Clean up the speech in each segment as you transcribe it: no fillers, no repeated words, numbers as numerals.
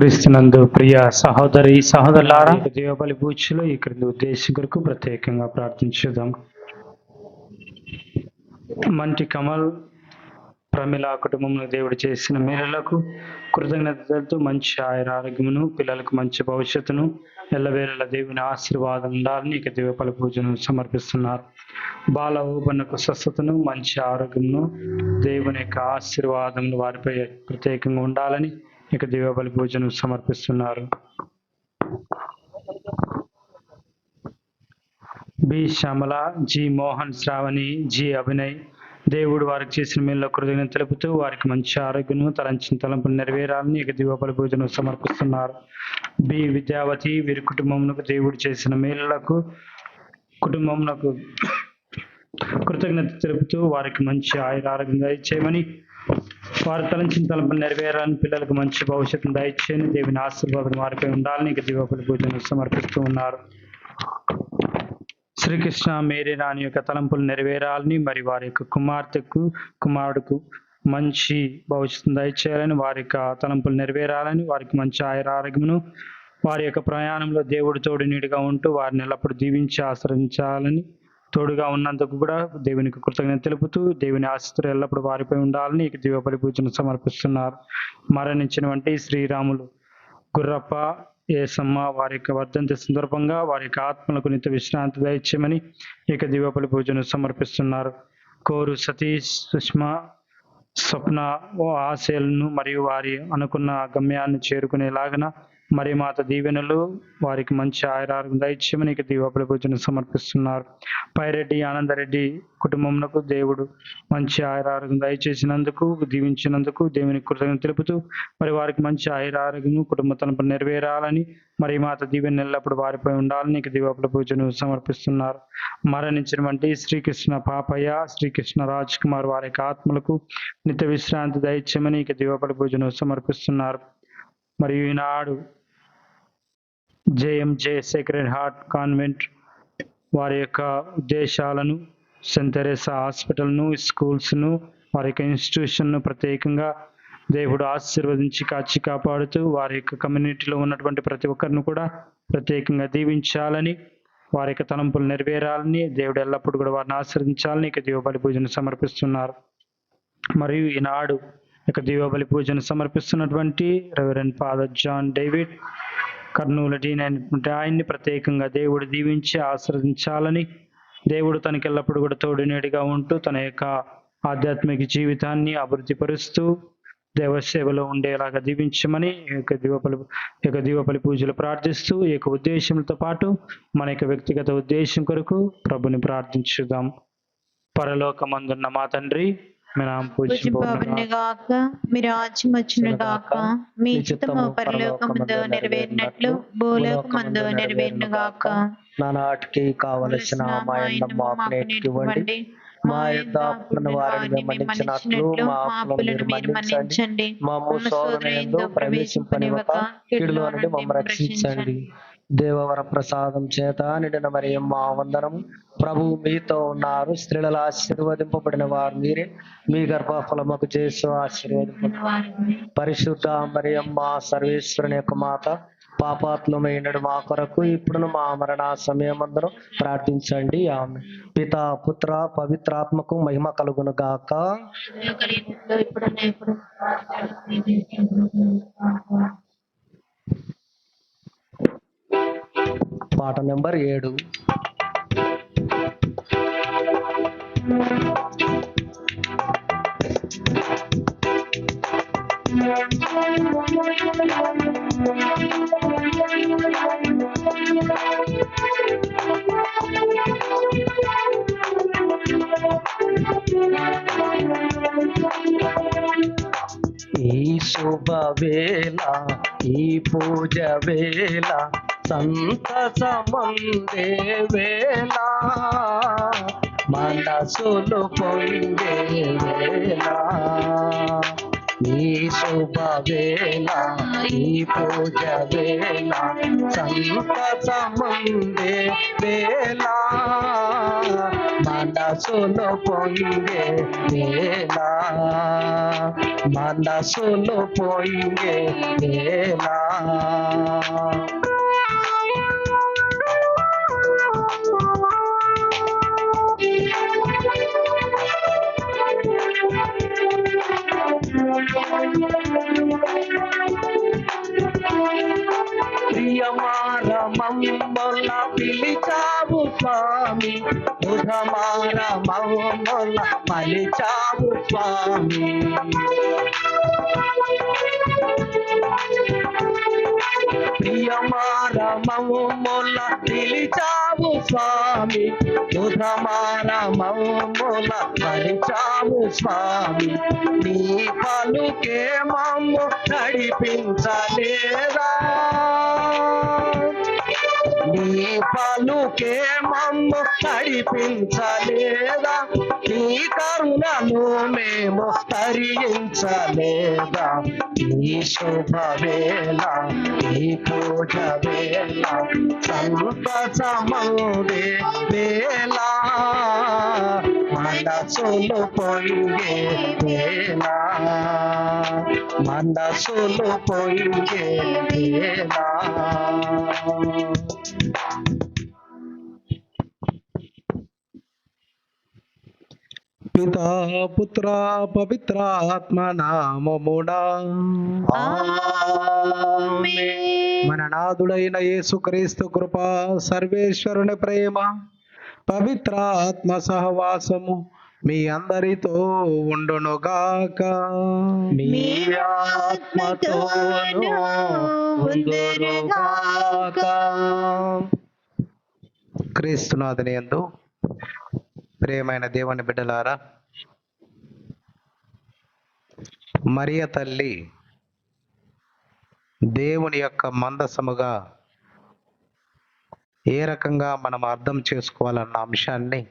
క్రీస్తునందు ప్రియ సహోదరి సహోదరులారా, దేవబలి పూజలో ఈ క్రింది ఉద్దేశం కొరకు ప్రత్యేకంగా ప్రార్థించుదాం. మంటి కమల్ ప్రమిళ కుటుంబంలో దేవుడు చేసిన మేలులకు కృతజ్ఞతలతో మంచి ఆరోగ్యమును, పిల్లలకు మంచి భవిష్యత్తును, ఎల్లవేళల దేవుని ఆశీర్వాదం ఉండాలని ఇక దేవబలి పూజను సమర్పిస్తున్నారు. బాల ఊపన్నకు స్వస్థతను, మంచి ఆరోగ్యమును, దేవుని యొక్క ఆశీర్వాదములు వారిపై ప్రత్యేకంగా ఉండాలని ఇక దేవబలి పూజను సమర్పిస్తున్నారు. B Shyamala, G Mohan, Sravani, G Abhinay దేవుడు వారికి చేసిన మేల్లో కృతజ్ఞత తెలుపుతూ వారికి మంచి ఆరోగ్యము, తలంచిన తలంపులు నెరవేరాలని ఇక దేవబలి పూజను సమర్పిస్తున్నారు. బి విద్యావతి, వీరి కుటుంబమునకు దేవుడు చేసిన మేలులకు కుటుంబమునకు కృతజ్ఞత తెలుపుతూ వారికి మంచి ఆరోగ్యం దయచేయమని, వారు తలంచిన తలంపులు నెరవేరాలని, పిల్లలకు మంచి భవిష్యత్తును దయచేయని, దేవుని ఆశీర్వాదం వారిపై ఉండాలని ఇక దేవబలి పూజను సమర్పిస్తూ ఉన్నారు. శ్రీకృష్ణ మేరీ రాణి యొక్క తలంపులు నెరవేరాలని, మరి వారి యొక్క కుమారుడుకు మంచి భవిష్యత్తును దయచేయాలని, వారి యొక్క తలంపులు నెరవేరాలని, వారికి మంచి ఆరోగ్యమును, వారి యొక్క ప్రయాణంలో దేవుడు తోడు నీడుగా ఉంటూ వారిని ఎల్లప్పుడూ దీవించి ఆశ్రయించాలని, తోడుగా ఉన్నందుకు కూడా దేవునికి కృతజ్ఞత తెలుపుతూ దేవుని ఆశీస్సులు ఎల్లప్పుడూ వారిపై ఉండాలని ఇక దేవబలి పూజను సమర్పిస్తున్నారు. మరణించినటువంటి శ్రీరాములు, గుర్రప్ప, ఏసమ్మ వారి యొక్క వర్ధంతి సందర్భంగా వారి యొక్క ఆత్మలకు నిత్య విశ్రాంతి దయచేయమని ఇక దేవబలి పూజను సమర్పిస్తున్నారు. కోరు సతీష్, సుష్మా, స్వప్న ఆశయాలను మరియు వారి అనుకున్న గమ్యాన్ని చేరుకునేలాగన మరి మాత దీవెనలు వారికి మంచి ఆరోగ్యం దయచేయమని ఇక దేవబలి పూజను సమర్పిస్తున్నారు. పైరెడ్డి ఆనందరెడ్డి కుటుంబంలో దేవుడు మంచి ఆరోగ్యం దయచేసినందుకు, దీవించినందుకు దేవునికి కృతజ్ఞత తెలుపుతూ మరి వారికి మంచి ఆరోగ్యము, కుటుంబ తలంపులు నెరవేరాలని, మరి మాత దీవెన ఎల్లప్పుడు వారిపై ఉండాలని ఇక దేవబలి పూజను సమర్పిస్తున్నారు. మరణించినటువంటి శ్రీకృష్ణ పాపయ్య, శ్రీకృష్ణ రాజ్ కుమార్ వారి యొక్క ఆత్మలకు నిత్య విశ్రాంతి దయచేయమని ఇక దేవబలి పూజను సమర్పిస్తున్నారు. మరియు ఈనాడు జేఎంజే సేక్రెడ్ హార్ట్ కాన్వెంట్ వారి యొక్క ఉద్దేశాలను, సెయింట్ తెరేసా హాస్పిటల్ను, స్కూల్స్ను, వారి యొక్క ఇన్స్టిట్యూషన్ను ప్రత్యేకంగా దేవుడు ఆశీర్వదించి కాచి కాపాడుతూ వారి యొక్క కమ్యూనిటీలో ఉన్నటువంటి ప్రతి ఒక్కరిని కూడా ప్రత్యేకంగా దీవించాలని, వారి యొక్క తలంపులు నెరవేరాలని, దేవుడు ఎల్లప్పుడూ కూడా వారిని ఆశీర్వదించాలని ఇక దేవబలి పూజను సమర్పిస్తున్నారు. మరియు ఈనాడు ఇక దేవబలి పూజను సమర్పిస్తున్నటువంటి reverend father John David Kurnool dean ఆయన్ని ప్రత్యేకంగా దేవుడు దీవించి ఆశీర్వదించాలని, దేవుడు తనకి ఎల్లప్పుడు కూడా తోడు నీడిగా ఉంటూ తన యొక్క ఆధ్యాత్మిక జీవితాన్ని అభివృద్ధి పరుస్తూ దేవసేవలో ఉండేలాగా దీవించమని ఈ దేవబలి పూజలు ప్రార్థిస్తూ ఈ యొక్క ఉద్దేశంతో పాటు మన యొక్క వ్యక్తిగత ఉద్దేశం కొరకు ప్రభుని ప్రార్థించుదాం. పరలోకమందున్న మా తండ్రి, మీ నామం పూజింపబడును గాక, మీ రాజ్యం వచ్చును గాక, మీ చిత్తము పరలోకమందు నెరవేరినట్లు భూలోకమందు నెరవేరును గాక. నానాటికి కావలసిన మా మాకు నేర్చుకోండి, మా యొక్క వారిని మన్నించినట్లు మా అప్పులను మీరు మన్నించండి, మా సోదరులందు ప్రవేశింపనివ్వక కీడులో నుండి మమ్మల్ని రక్షించండి. దేవవర ప్రసాదం చేత నిండిన మరియమ్మ వందనం. ప్రభువు మీతో ఉన్నారు, స్త్రీలలో ఆశీర్వదింపబడిన వారు మీరే, మీ గర్భఫలముకు చేసు ఆశీర్వదింపబడిన పరిశుద్ధ మరియమ్మ సర్వేశ్వరుని యొక్క మాత, పాపాత్మమైనడు మా కొరకు ఇప్పుడును మా మరణ సమయమందును ప్రార్థించండి. ఆమె. పిత పుత్ర పవిత్రాత్మకు మహిమ కలుగును గాక. పాట నెంబర్ 7. ఈ శుభవేళ, ఈ పూజ వేళ, సంతసమందే వేళ, మనసులు పొంగే వేళ. ఈ శుభవేళ, ఈ పూజ వేళ, సంతసమందే వేళ, మనసులు పొంగే వేళ, మనసులు పొంగే వేళ. ప్రియమార మమ్ముల పిలిచావు స్వామి, బుధమార మమ్ముల మలిచావు స్వామి. ప్రియమార మమ్ముల పిలిచావు స్వామి, బుధమార మమ్ముల మలిచావు స్వామి. నీ పలుకే మమ్ము నడిపించలేదా, నీ పలుకే మమ్ము నడిపించలేదా, నీ కరుణను మేము తరించలేదా. ఈ శుభవేళ ఈ పూజ వేళ సంతసమౌదే వేళ, మనసులు పొంగే వేళ, మనసులు పొంగే వేళ. పితా పుత్ర పవిత్ర ఆత్మ నామమునా మన నాథుడైన యేసుక్రీస్తు కృప, సర్వేశ్వరుని ప్రేమ, పవిత్ర ఆత్మ సహవాసము మీ అందరితో ఉండునుగాక. మీ ఆత్మతోను ఉండునుగాక. క్రీస్తునాథుని యందు ప్రియమైన దేవుని బిడ్డలారా, మరియ తల్లి దేవుని యొక్క మందసముగా ఏ రకంగా మనం అర్థం చేసుకోవాలన్న అంశాన్ని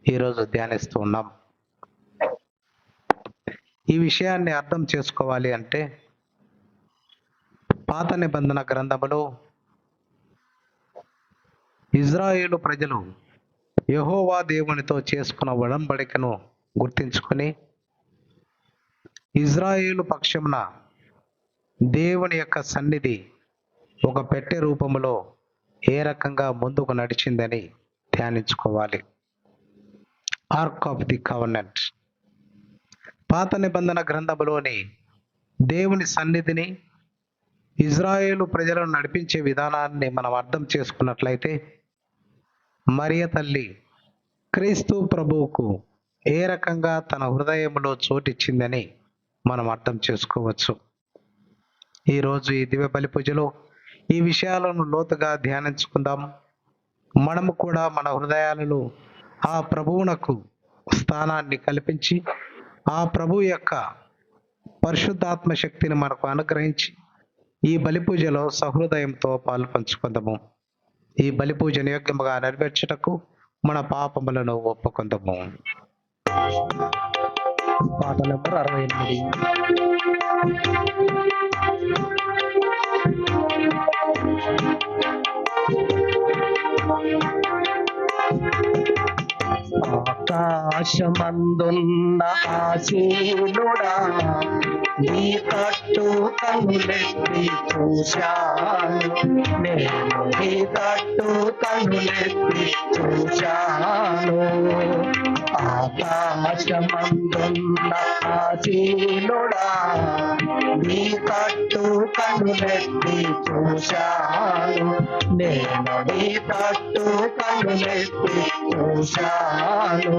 ఈరోజు ధ్యానిస్తూ ఉన్నాం. ఈ విషయాన్ని అర్థం చేసుకోవాలి అంటే పాత నిబంధన గ్రంథములో ఇజ్రాయేలు ప్రజలు యెహోవా దేవునితో చేసుకున్న ఒడంబడికను గుర్తించుకొని ఇజ్రాయేలు పక్షమున దేవుని యొక్క సన్నిధి ఒక పెట్టె రూపములో ఏ రకంగా ముందుకు నడిచిందని ధ్యానించుకోవాలి. Ark of the covenant. పాత నిబంధన గ్రంథములోని దేవుని సన్నిధిని, ఇజ్రాయేలు ప్రజలను నడిపించే విధానాన్ని మనం అర్థం చేసుకున్నట్లయితే మరియ తల్లి క్రీస్తు ప్రభువుకు ఏ రకంగా తన హృదయంలో చోటిచ్చిందని మనం అర్థం చేసుకోవచ్చు. ఈరోజు ఈ దివ్య బలి పూజలో ఈ విషయాలను లోతుగా ధ్యానించుకుందాం. మనము కూడా మన హృదయాలలో ఆ ప్రభువునకు స్థానాన్ని కల్పించి ఆ ప్రభు యొక్క పరిశుద్ధాత్మ శక్తిని మనకు అనుగ్రహించి ఈ బలి పూజలో సహృదయంతో పాలు పంచుకుందాము. ఈ బలి పూజను యోగ్యముగా నెరవేర్చుటకు మన పాపములను ఒప్పుకుందాము. పాట నెంబర్ 68. ఆకాశమందున్న ఆశీనుడా, నీ తట్టు కనులెత్తి చూశాను, నేను నీ తట్టు కనులెత్తి చూశాను. ఆకాశమందున్న ఆశీనుడా, నీ తట్టు కనులెత్తి చూశాను, నేను నీ తట్టు కనులెత్తి చూశాను.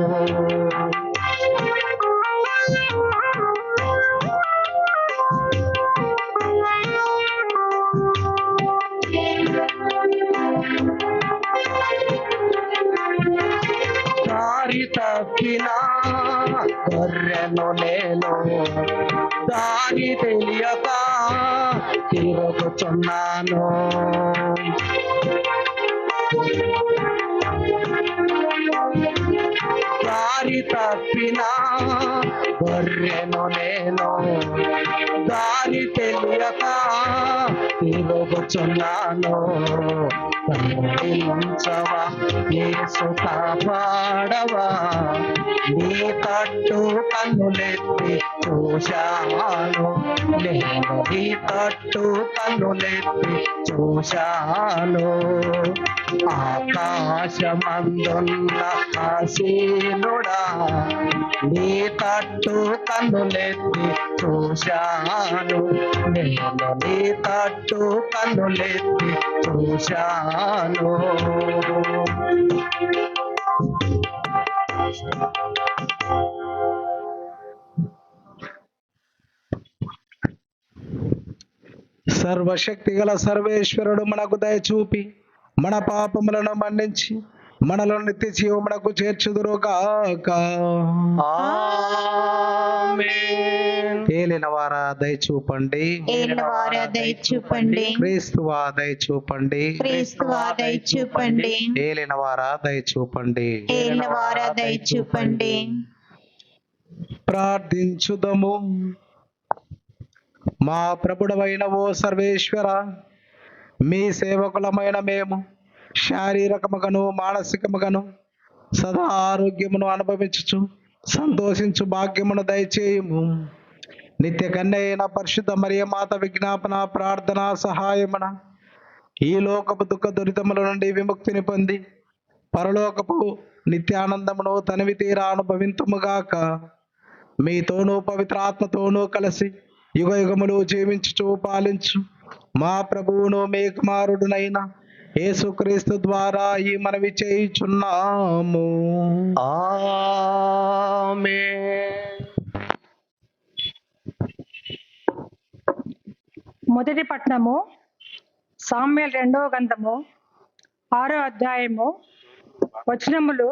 దారి తప్పిన గొర్రెను నేను, దారి తెలియక తిరుగుతున్నాను. దారి తప్పిన గొర్రెను నేను, దారి తెలియక తిరుగుతున్నాను. కరుణించవా యేసు కాపాడవా నీ తట్టు కన్నులెత్తి చూశాను నేను నీ తట్టు కన్నులెత్తి చూశాను ఆకాశమందున్న ఆసీనుడా నీ తట్టు కన్నులెత్తి చూశాను నేను నీ తట్టు కన్నులెత్తి చూశాను సర్వశక్తి గల సర్వేశ్వరుడు మనకు దయచూపి మన పాపములను మన్నించి మనలో నిత్య జీవమునకు చేర్చుదురు గాక. ఆమేన్. ఏలిన వారా దయచూపండి, ఏలినవారా దయచూపండి, క్రీస్తువా దయచూపండి, క్రీస్తువా దయచూపండి, ఏలిన వారా దయచూపండి. ఏలినవారా దయచూపండి. ప్రార్థించుదము. మా ప్రభుడవైన ఓ సర్వేశ్వర, మీ సేవకులమైన మేము శారీరకముగాను మానసికముగాను సదా ఆరోగ్యమును అనుభవించుచు సంతోషించు భాగ్యమును దయచేయము. నిత్య కన్య అయిన పరిశుద్ధ మరియ మాత విజ్ఞాపన ప్రార్థన సహాయమున ఈ లోకపు దుఃఖ దురితముల నుండి విముక్తిని పొంది పరలోకపు నిత్యానందమును తనివి తీరా అనుభవింతుముగాక. మీతోనూ పవిత్రాత్మతోనూ కలిసి యుగ యుగములు జీవించుచు పాలించు మా ప్రభువును మీ కుమారుడునైన యేసుక్రీస్తు ద్వారా ఈ మనవి చేయుచున్నాము. ఆమేన్. మొదటి పట్టణము సామ్యుయేలు 2వ గ్రంథము 6వ అధ్యాయము వచనములు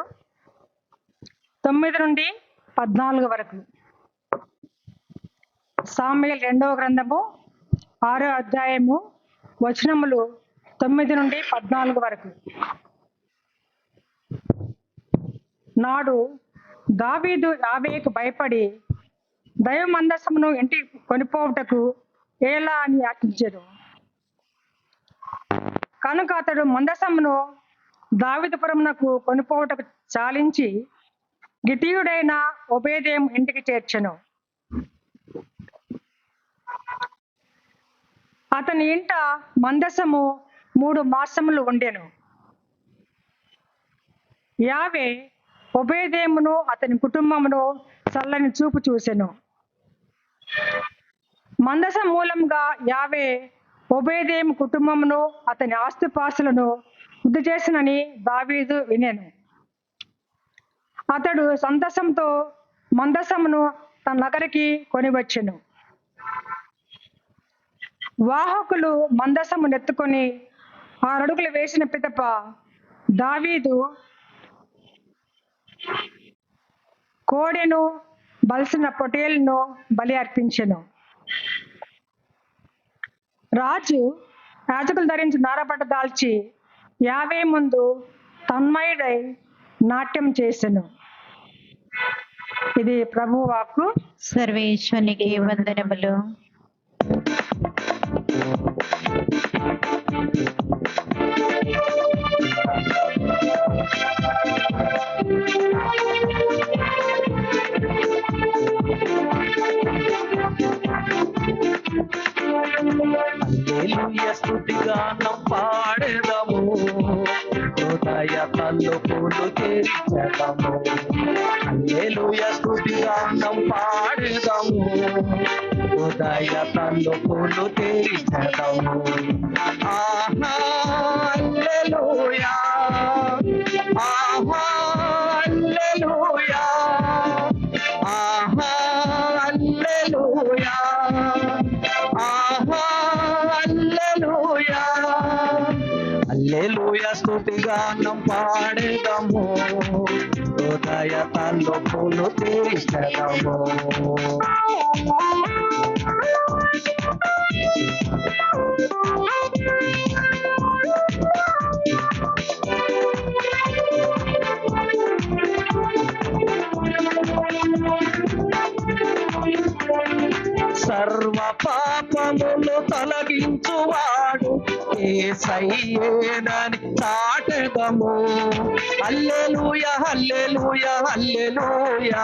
9 నుండి 14 వరకు. సామ్యుయేలు 2వ గ్రంథము 6వ అధ్యాయము వచనములు 9 నుండి 14 వరకు. నాడు దావీదు యావేకు భయపడి దైవ మందసమును ఇంటికి కొనిపోవుటకు ఏలా అని ఆజ్ఞించెను. కనుక అతడు మందసమును దావీదుపురమునకు కొనిపోవుటకు చాలించి గితీయుడైన ఒబేదెము ఇంటికి చేర్చెను. అతని ఇంట మందసము 3 మాసములు ఉండెను. యావే ఒబేదెమును అతని కుటుంబమును చల్లని చూపు చూసెను. మందస మూలంగా యావే ఒబేదెము కుటుంబమును అతని ఆస్తిపాస్తులను వృద్ధి చేసినని దావీదు వినెను. అతడు సంతోషంతో మందసమును తన నగరికి కొనివచ్చెను. వాహకులు మందసము నెత్తుకొని 6 అడుగులు వేసిన పిదప దావీదు కోడెను బలిసిన పొటేలును బలి అర్పించెను. రాజు యాజకులు ధరించి నారబట్ట దాల్చి యావే ముందు తన్మయుడై నాట్యం చేసెను. ఇది ప్రభువు వాక్కు. సర్వేశ్వరునికి వందనములు. హల్లెలూయా స్తుతిగానం పాడెదము హృదయ తలుపులు తెరిచెదము. హల్లెలూయా స్తుతిగానం పాడెదము హృదయ తలుపులు తెరిచెదము. ఆహా హల్లెలూయా, ఆహా హల్లెలూయా, ఆహా హల్లెలూయా, ఆహా హల్లెలూయా. హల్లెలూయా స్తుతిగానం పాడెదము హృదయ తలుపులు తెరిచెదము. సర్వ పాపములు తొలగించువాడు యేసయ్యేనని చాటెదము. హల్లెలూయా హల్లెలూయా హల్లెలూయా.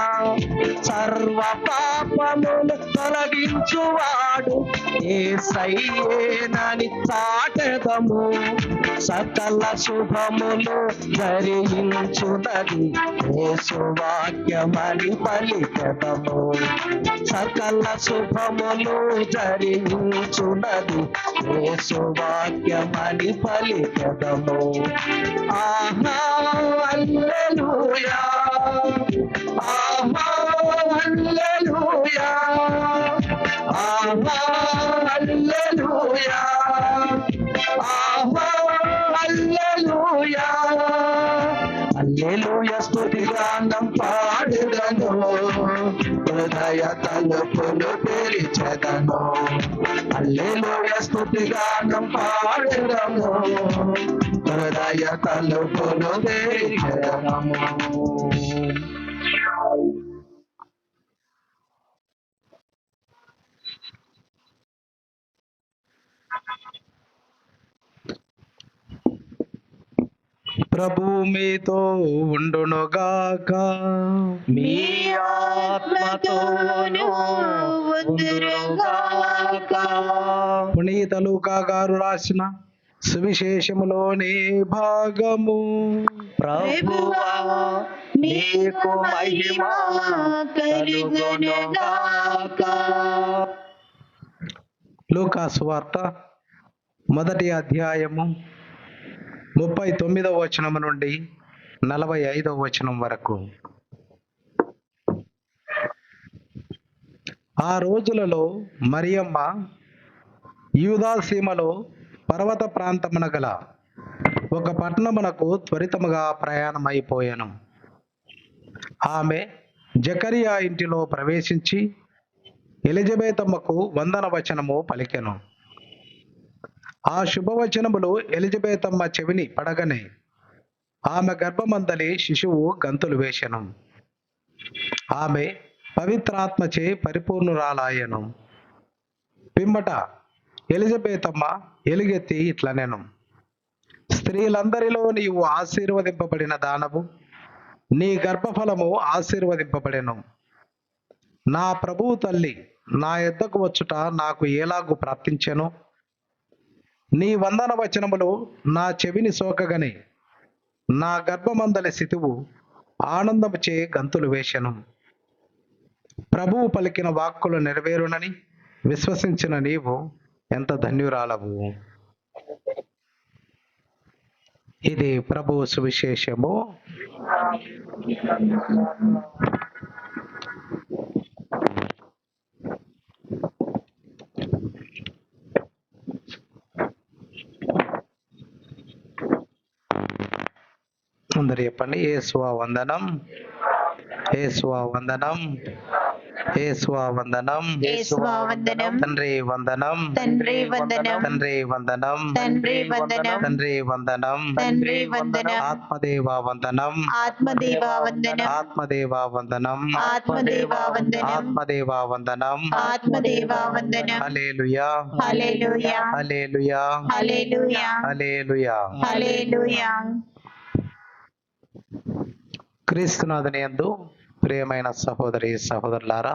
సర్వ పాపములు తొలగించువాడు యేసయ్యేనని చాటెదము. సకల శుభములు ధరించునది యేసు వాక్యమని పలికెదము. సకల శుభములు ధరించునది యేసు వాక్యమని పలికెదము. ఆహా హల్లెలూయా ఆహా హల్లెలూయా ఆహా హల్లెలూయా ఆహా హల్లెలూయా. హల్లెలూయా స్తుతిగానం పాడుదను, హృదయ తలుపులు తెరిచెదను. హల్లెలూయా స్తుతిగానం పాడుదను, హృదయ తలుపులు తెరిచెదను. ప్రభు మీతో ఉండునుగాక. మీ ఆత్మతోనూ ఉండునుగాక. పునీత లూకా గారు రాసిన సువిశేషములోని భాగము. ప్రభువా నీకు మహిమ కలుగునుగాక. లూకా సువార్త 1వ అధ్యాయము 39వ వచనం నుండి 45వ వచనం వరకు. ఆ రోజులలో మరియమ్మ యూదా సీమలో పర్వత ప్రాంతమున గల ఒక పట్టణమునకు త్వరితముగా ప్రయాణమైపోయాను. ఆమె జకరియా ఇంటిలో ప్రవేశించి ఎలిజబెతమ్మకు వందన వచనము పలికెను. ఆ శుభవచనములు ఎలిజబెతమ్మ చెవిని పడగనే ఆమె గర్భమందలి శిశువు గంతులు వేసెను. ఆమె పవిత్రాత్మచే పరిపూర్ణురాలాయెను. పిమ్మట ఎలిజబెతమ్మ ఎలుగెత్తి ఇట్లనెను, స్త్రీలందరిలో నీవు ఆశీర్వదింపబడిన దానవు, నీ గర్భఫలము ఆశీర్వదింపబడెను. నా ప్రభువు తల్లి నా యొద్దకు వచ్చుట నాకు ఎలాగు ప్రాప్తించెను? నీ వందన వచనములు నా చెవిని సోకగని నా గర్భమందలి శిశువు ఆనందముచే గంతులు వేసెను. ప్రభువు పలికిన వాక్కులు నెరవేరునని విశ్వసించిన నీవు ఎంత ధన్యురాలవు. ఇది ప్రభువు సువిశేషము. అందరు చెప్పండి, యేసువా వందనం, యేసువా వందనం, యేసువా వందనం, యేసువా వందనం, తండ్రి వందనం, తండ్రి వందనం, తండ్రి వందనం, తండ్రి వందనం, తండ్రి వందనం, తండ్రి వందనం, ఆత్మదేవా వందనం, ఆత్మదేవా వందనం, ఆత్మదేవా వందనం, ఆత్మదేవా వందనం, ఆత్మదేవా వందనం. ఆత్మదేవా వందనం. హల్లెలూయా, హల్లెలూయా, హల్లెలూయా, హల్లెలూయా, హల్లెలూయా. హల్లెలూయా. క్రీస్తునాథుని యందు ప్రియమైన సహోదరి సహోదరులారా,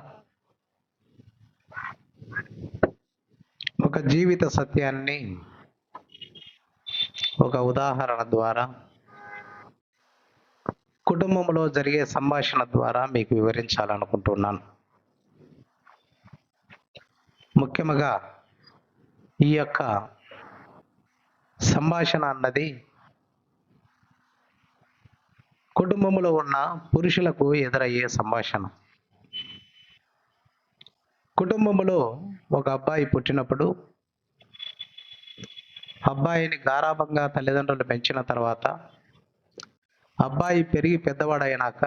ఒక జీవిత సత్యాన్ని ఒక ఉదాహరణ ద్వారా, కుటుంబంలో జరిగే సంభాషణ ద్వారా మీకు వివరించాలనుకుంటున్నాను. ముఖ్యంగా ఈ యొక్క సంభాషణ అన్నది కుటుంబంలో ఉన్న పురుషులకు ఎదురయ్యే సంభాషణ. కుటుంబంలో ఒక అబ్బాయి పుట్టినప్పుడు అబ్బాయిని గారాబంగా తల్లిదండ్రులు పెంచిన తర్వాత అబ్బాయి పెరిగి పెద్దవాడైనాక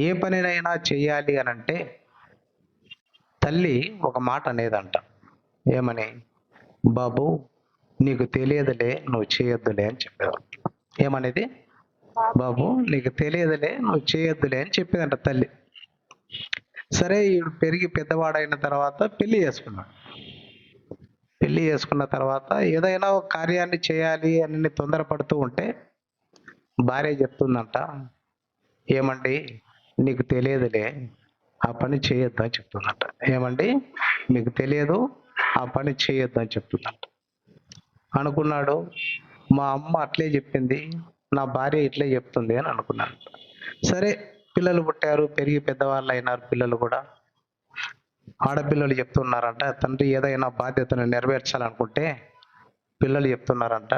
ఏ పనినైనా చెయ్యాలి అని అంటే తల్లి ఒక మాట అనేదంట. ఏమని? బాబు నీకు తెలియదులే, నువ్వు చేయొద్దులే అని చెప్పేవాడు. ఏమనేది? బాబు నీకు తెలియదులే, నువ్వు చేయొద్దులే అని చెప్పేదంట తల్లి. సరే, ఈడు పెరిగి పెద్దవాడైన తర్వాత పెళ్లి చేసుకున్నాడు. పెళ్లి చేసుకున్న తర్వాత ఏదైనా ఒక కార్యాన్ని చేయాలి అని తొందరపడుతూ ఉంటే భార్య చెప్తుందంట, ఏమండి నీకు తెలియదులే, ఆ పని చేయొద్దు అని చెప్తుందంట. ఏమండి మీకు తెలియదు, ఆ పని చేయొద్దు అని చెప్తుందంట. అనుకున్నాడు, మా అమ్మ అట్లే చెప్పింది, నా భార్య ఇట్లే చెప్తుంది అని అనుకున్నాడు. సరే, పిల్లలు పుట్టారు, పెరిగి పెద్దవాళ్ళు అయినారు. పిల్లలు కూడా ఆడపిల్లలు చెప్తున్నారంట, తండ్రి ఏదైనా బాధ్యతను నెరవేర్చాలనుకుంటే పిల్లలు చెప్తున్నారంట,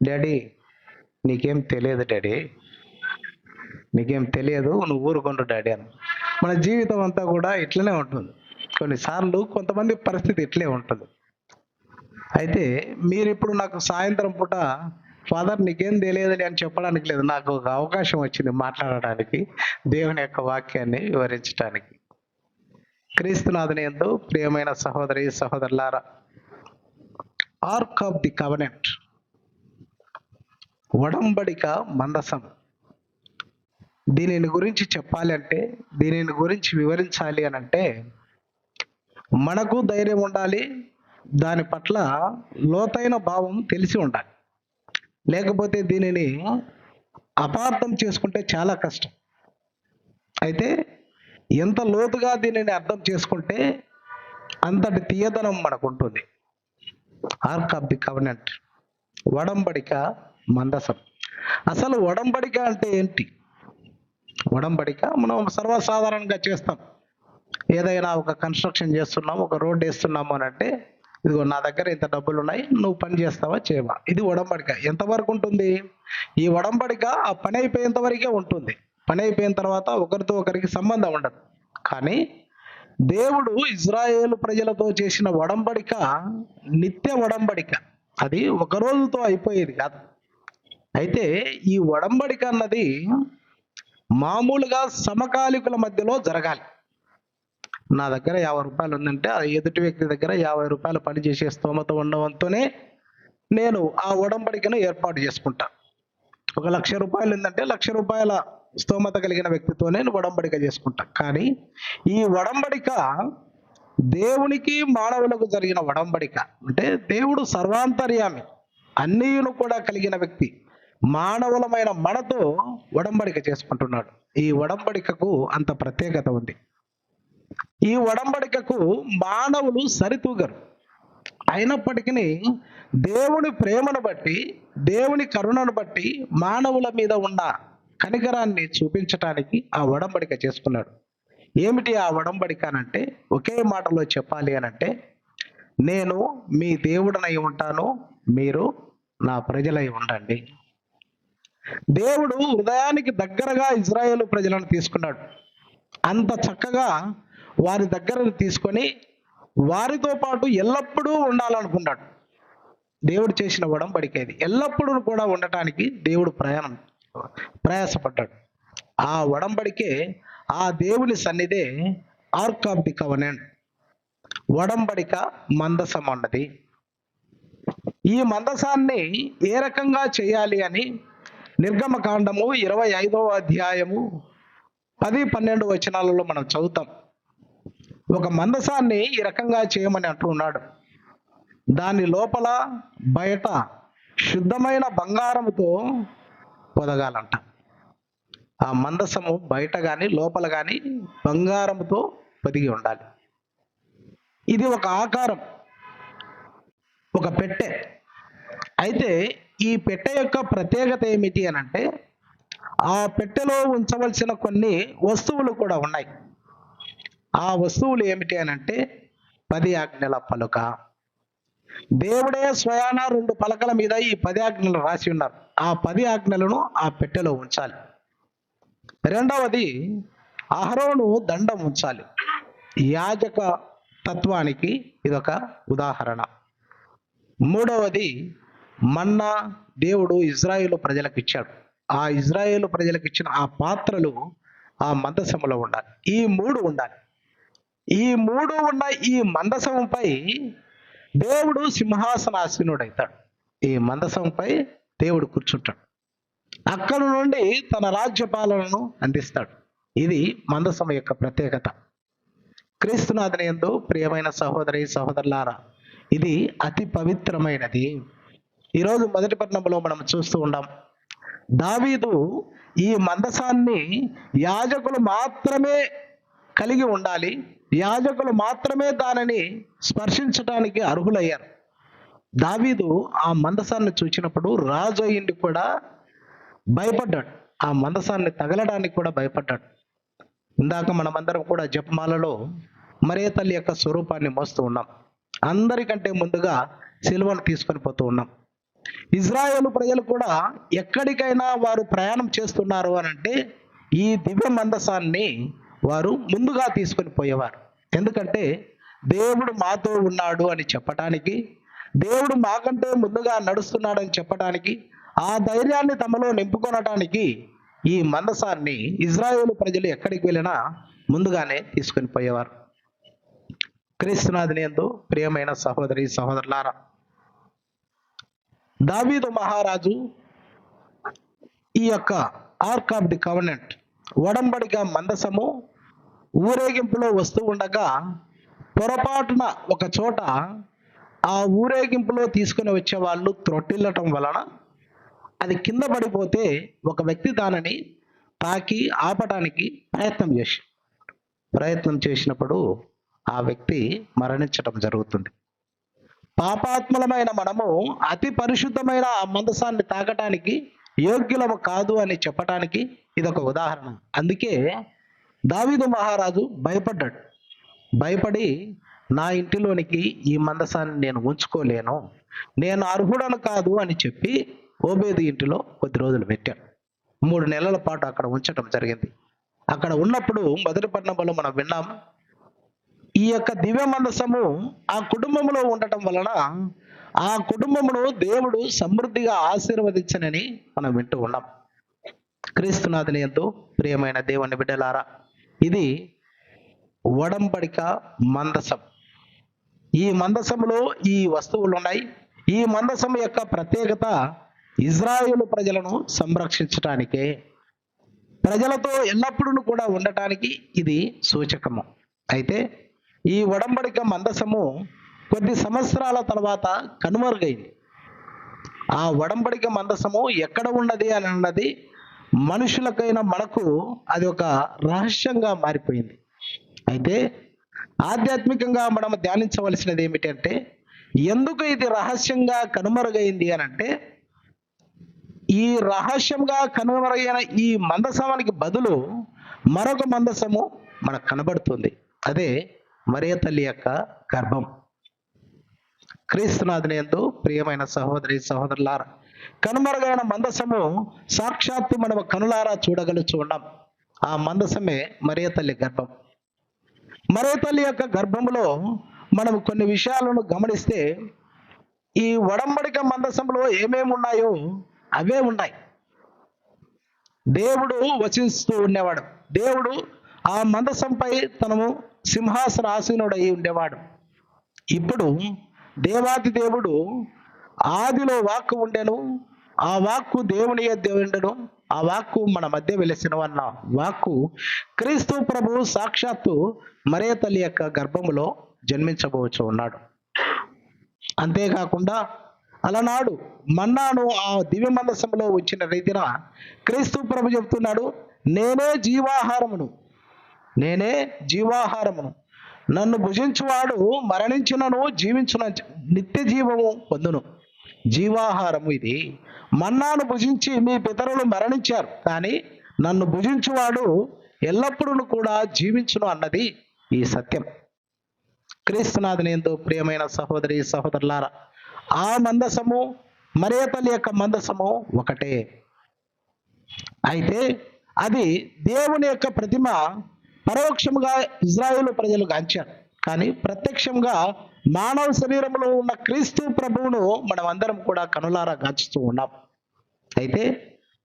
డాడీ నీకేం తెలియదు డాడీ, నీకేం తెలియదు, నువ్వు ఊరుకుంటు డాడీ అని. మన జీవితం అంతా కూడా ఇట్లనే ఉంటుంది. కొన్నిసార్లు కొంతమంది పరిస్థితి ఇట్లే ఉంటుంది. అయితే మీరు ఇప్పుడు నాకు సాయంత్రం పూట ఫాదర్ నీకేం తెలియదని అని చెప్పడానికి లేదు, నాకు ఒక అవకాశం వచ్చింది మాట్లాడడానికి, దేవుని యొక్క వాక్యాన్ని వివరించడానికి. క్రీస్తునాథుని యందు ప్రియమైన సహోదరి సహోదరులారా, ఆర్క్ ఆఫ్ ది కవెనెంట్, ఒడంబడిక మందసం, దీనిని గురించి చెప్పాలి అంటే, దీనిని గురించి వివరించాలి అని అంటే మనకు ధైర్యం ఉండాలి, దాని పట్ల లోతైన భావం తెలిసి ఉండాలి. లేకపోతే దీనిని అపార్థం చేసుకుంటే చాలా కష్టం. అయితే ఎంత లోతుగా దీనిని అర్థం చేసుకుంటే అంతటి తీయదనం మనకు ఉంటుంది. ఆర్క్ ఆఫ్ ది కవెనెంట్, ఒడంబడిక మందసం. అసలు ఒడంబడిక అంటే ఏంటి? ఒడంబడిక మనం సర్వసాధారణంగా చేస్తాం. ఏదైనా ఒక కన్స్ట్రక్షన్ చేస్తున్నాం, ఒక రోడ్ వేస్తున్నాము అని అంటే, ఇదిగో నా దగ్గర ఇంత డబ్బులు ఉన్నాయి, నువ్వు పని చేస్తావా చేయవా, ఇది ఒడంబడిక. ఎంతవరకు ఉంటుంది ఈ ఒడంబడిక? ఆ పని అయిపోయేంత వరకే ఉంటుంది. పని అయిపోయిన తర్వాత ఒకరితో ఒకరికి సంబంధం ఉండదు. కానీ దేవుడు ఇజ్రాయేలు ప్రజలతో చేసిన ఒడంబడిక నిత్య ఒడంబడిక, అది ఒక రోజుతో అయిపోయేది కాదు. అయితే ఈ ఒడంబడిక అన్నది మామూలుగా సమకాలికుల మధ్యలో జరగాలి. నా దగ్గర 50 రూపాయలు ఉందంటే ఆ ఎదుటి వ్యక్తి దగ్గర 50 రూపాయలు పని చేసే స్తోమత ఉండడంతోనే నేను ఆ ఒడంబడికను ఏర్పాటు చేసుకుంటా. ఒక 1,00,000 రూపాయలు ఉందంటే 1,00,000 రూపాయల స్తోమత కలిగిన వ్యక్తితోనే ఒడంబడిక చేసుకుంటా. కానీ ఈ ఒడంబడిక దేవునికి మానవులకు జరిగిన ఒడంబడిక. అంటే దేవుడు సర్వాంతర్యామి, అన్నీయును కూడా కలిగిన వ్యక్తి, మానవులమైన మనతో ఒడంబడిక చేసుకుంటున్నాడు. ఈ ఒడంబడికకు అంత ప్రత్యేకత ఉంది. ఈ ఒడంబడికకు మానవులు సరితూగరు. అయినప్పటికీ దేవుని ప్రేమను బట్టి, దేవుని కరుణను బట్టి మానవుల మీద ఉన్న కనికరాన్ని చూపించటానికి ఆ ఒడంబడిక చేసుకున్నాడు. ఏమిటి ఆ ఒడంబడిక అనంటే, ఒకే మాటలో చెప్పాలి అనంటే, నేను మీ దేవుడనై ఉంటాను, మీరు నా ప్రజలై ఉండండి. దేవుడు హృదయానికి దగ్గరగా ఇజ్రాయేలు ప్రజలను తీసుకున్నాడు. అంత చక్కగా వారి దగ్గరకు తీసుకొని వారితో పాటు ఎల్లప్పుడూ ఉండాలనుకున్నాడు. దేవుడు చేసిన ఒడంబడిక ఇది. ఎల్లప్పుడూ కూడా ఉండటానికి దేవుడు ప్రయాసపడ్డాడు. ఆ ఒడంబడికే, ఆ దేవుని సన్నిధే ఆర్క్ ఆఫ్ ది కవెనెంట్, ఒడంబడిక మందసం అన్నది. ఈ మందసాన్ని ఏ రకంగా చేయాలి అని నిర్గమకాండము 25వ అధ్యాయము 10-12 వచనాలలో మనం చదువుతాం. ఒక మందసాన్ని ఈ రకంగా చేయమని అంటున్నాడు. దాని లోపల బయట శుద్ధమైన బంగారముతో పొదగాలంట. ఆ మందసము బయట కానీ లోపల కానీ బంగారముతో పొదిగి ఉండాలి. ఇది ఒక ఆకారం, ఒక పెట్టె. అయితే ఈ పెట్టె యొక్క ప్రత్యేకత ఏమిటి అని అంటే, ఆ పెట్టెలో ఉంచవలసిన కొన్ని వస్తువులు కూడా ఉన్నాయి. ఆ వస్తువులు ఏమిటి అని అంటే, 10 ఆజ్ఞల పలక. దేవుడే స్వయాన 2 పలకల మీద ఈ 10 ఆజ్ఞలు రాసి ఉన్నారు. ఆ 10 ఆజ్ఞలను ఆ పెట్టెలో ఉంచాలి. రెండవది, అహరోను దండం ఉంచాలి. యాజక తత్వానికి ఇదొక ఉదాహరణ. మూడవది, మన్నా దేవుడు ఇజ్రాయేలు ప్రజలకు ఇచ్చాడు. ఆ ఇజ్రాయేలు ప్రజలకు ఇచ్చిన ఆ పాత్రలు ఆ మందసములో ఉండాలి. ఈ 3 ఉండాలి. ఈ 3 ఉన్న ఈ మందసంపై దేవుడు సింహాసనాసీనుడైతాడు. ఈ మందసంపై దేవుడు కూర్చుంటాడు. అక్కడ నుండి తన రాజ్యపాలనను అందిస్తాడు. ఇది మందసం యొక్క ప్రత్యేకత. క్రీస్తునాథుని యందు ప్రియమైన సహోదరి సహోదరులారా, ఇది అతి పవిత్రమైనది. ఈరోజు మొదటి పట్టణంలో మనం చూస్తూ ఉన్నాం, దావీదు ఈ మందసాన్ని యాజకులు మాత్రమే కలిగి ఉండాలి, యాజకులు మాత్రమే దానిని స్పర్శించడానికి అర్హులయ్యారు. దావీదు ఆ మందసాన్ని చూసినప్పుడు రాజు అయ్యింది కూడా భయపడ్డాడు, ఆ మందసాన్ని తగలడానికి కూడా భయపడ్డాడు. ఇందాక మనమందరం కూడా జపమాలలో మరియ తల్లి యొక్క స్వరూపాన్ని మోస్తూ ఉన్నాం. అందరికంటే ముందుగా సిలువను తీసుకొని పోతూ ఉన్నాం. ఇజ్రాయేలు ప్రజలు కూడా ఎక్కడికైనా వారు ప్రయాణం చేస్తున్నారు అని అంటే ఈ దివ్య మందసాన్ని వారు ముందుగా తీసుకొని పోయేవారు. ఎందుకంటే దేవుడు మాతో ఉన్నాడు అని చెప్పటానికి, దేవుడు మాకంటే ముందుగా నడుస్తున్నాడని చెప్పడానికి, ఆ ధైర్యాన్ని తమలో నింపుకొనటానికి ఈ మందసాన్ని ఇజ్రాయేలు ప్రజలు ఎక్కడికి వెళ్ళినా ముందుగానే తీసుకొని పోయేవారు. క్రీస్తునాథుని యందు ప్రియమైన సహోదరి సహోదరులారా, దావీదు మహారాజు ఈ యొక్క ఆర్క్ ఆఫ్ ది కవెనెంట్ ఒడంబడిక మందసము ఊరేగింపులో వస్తూ ఉండగా పొరపాటున ఒక చోట ఆ ఊరేగింపులో తీసుకుని వచ్చే వాళ్ళు త్రొట్టిల్లటం వలన అది కింద పడిపోతే ఒక వ్యక్తి దానిని తాకి ఆపటానికి ప్రయత్నం చేసినప్పుడు ఆ వ్యక్తి మరణించటం జరుగుతుంది. పాపాత్ములమైన మనము అతి పరిశుద్ధమైన ఆ మందసాన్ని తాకటానికి యోగ్యులము కాదు అని చెప్పటానికి ఇదొక ఉదాహరణ. అందుకే దావీదు మహారాజు భయపడ్డాడు. భయపడి నా ఇంటిలోనికి ఈ మందసాన్ని నేను ఉంచుకోలేను, నేను అర్హుడను కాదు అని చెప్పి ఓబేదు ఇంటిలో కొద్ది రోజులు పెట్టాడు. 3 నెలల పాటు అక్కడ ఉంచటం జరిగింది. అక్కడ ఉన్నప్పుడు మొదటి పట్టణంలో మనం విన్నాం, ఈ యొక్క దివ్య మందసము ఆ కుటుంబంలో ఉండటం వలన ఆ కుటుంబమును దేవుడు సమృద్ధిగా ఆశీర్వదించనని మనం వింటూ ఉన్నాం. క్రీస్తునాథుని యందు ప్రియమైన దేవుని బిడ్డలారా, ఇది ఒడంబడిక మందసం. ఈ మందసములో ఈ వస్తువులు ఉన్నాయి. ఈ మందసం యొక్క ప్రత్యేకత ఇజ్రాయేలు ప్రజలను సంరక్షించటానికే, ప్రజలతో ఎల్లప్పుడూ కూడా ఉండటానికి ఇది సూచకము. అయితే ఈ ఒడంబడిక మందసము కొద్ది సంవత్సరాల తర్వాత కనుమరుగైంది. ఆ ఒడంబడిక మందసము ఎక్కడ ఉన్నది అని అన్నది మనుషులకైనా మనకు అది ఒక రహస్యంగా మారిపోయింది. అయితే ఆధ్యాత్మికంగా మనం ధ్యానించవలసినది ఏమిటంటే, ఎందుకు ఇది రహస్యంగా కనుమరుగైంది అని అంటే, ఈ రహస్యంగా కనుమరుగైన ఈ మందసానికి బదులు మరొక మందసము మనకు కనబడుతుంది. అదే మరియ తల్లి యొక్క గర్భం. క్రీస్తునాథుని యందు ప్రియమైన సహోదరి సహోదరులారా, కనుమరుగైన మందసము సాక్షాత్తు మనం కనులారా చూడగలుగుతున్నాం. ఆ మందసమే మరియ తల్లి గర్భం. మరియ తల్లి యొక్క గర్భంలో మనం కొన్ని విషయాలను గమనిస్తే, ఈ ఒడంబడిక మందసంలో ఏమేమి ఉన్నాయో అవే ఉన్నాయి. దేవుడు వచిస్తూ ఉండేవాడు. దేవుడు ఆ మందసంపై తనము సింహాసన ఆసీనుడై ఉండేవాడు. ఇప్పుడు దేవాది దేవుడు ఆదిలో వాక్కు ఉండెను, ఆ వాక్కు దేవుని యొద్ద ఉండెను, ఆ వాక్కు మన మధ్య వెలిసిన అన్న వాక్కు క్రీస్తు ప్రభు సాక్షాత్తు మరియ తల్లి యొక్క గర్భములో జన్మించబోచు ఉన్నాడు. అంతేకాకుండా అలనాడు మన్నాను ఆ దివ్య మందసంలో వచ్చిన రీతిన క్రీస్తు ప్రభు చెప్తున్నాడు, నేనే జీవాహారమును, నేనే జీవాహారమును, నన్ను భుజించువాడు మరణించినను జీవించున నిత్య జీవము పొందును. జీవాహారము ఇది. మన్నాను భుజించి మీ పితరులు మరణించారు, కానీ నన్ను భుజించువాడు ఎల్లప్పుడూ కూడా జీవించును అన్నది ఈ సత్యం. క్రీస్తునాథుని యందు ప్రియమైన సహోదరి సహోదరులారా, ఆ మందసము మరియ తల్లి యొక్క మందసము ఒకటే. అయితే అది దేవుని యొక్క ప్రతిమ పరోక్షంగా ఇజ్రాయేలు ప్రజలు గాంచారు, కానీ ప్రత్యక్షంగా మానవ శరీరంలో ఉన్న క్రీస్తు ప్రభువును మనం అందరం కూడా కనులారా గాంచుతూ ఉన్నాం. అయితే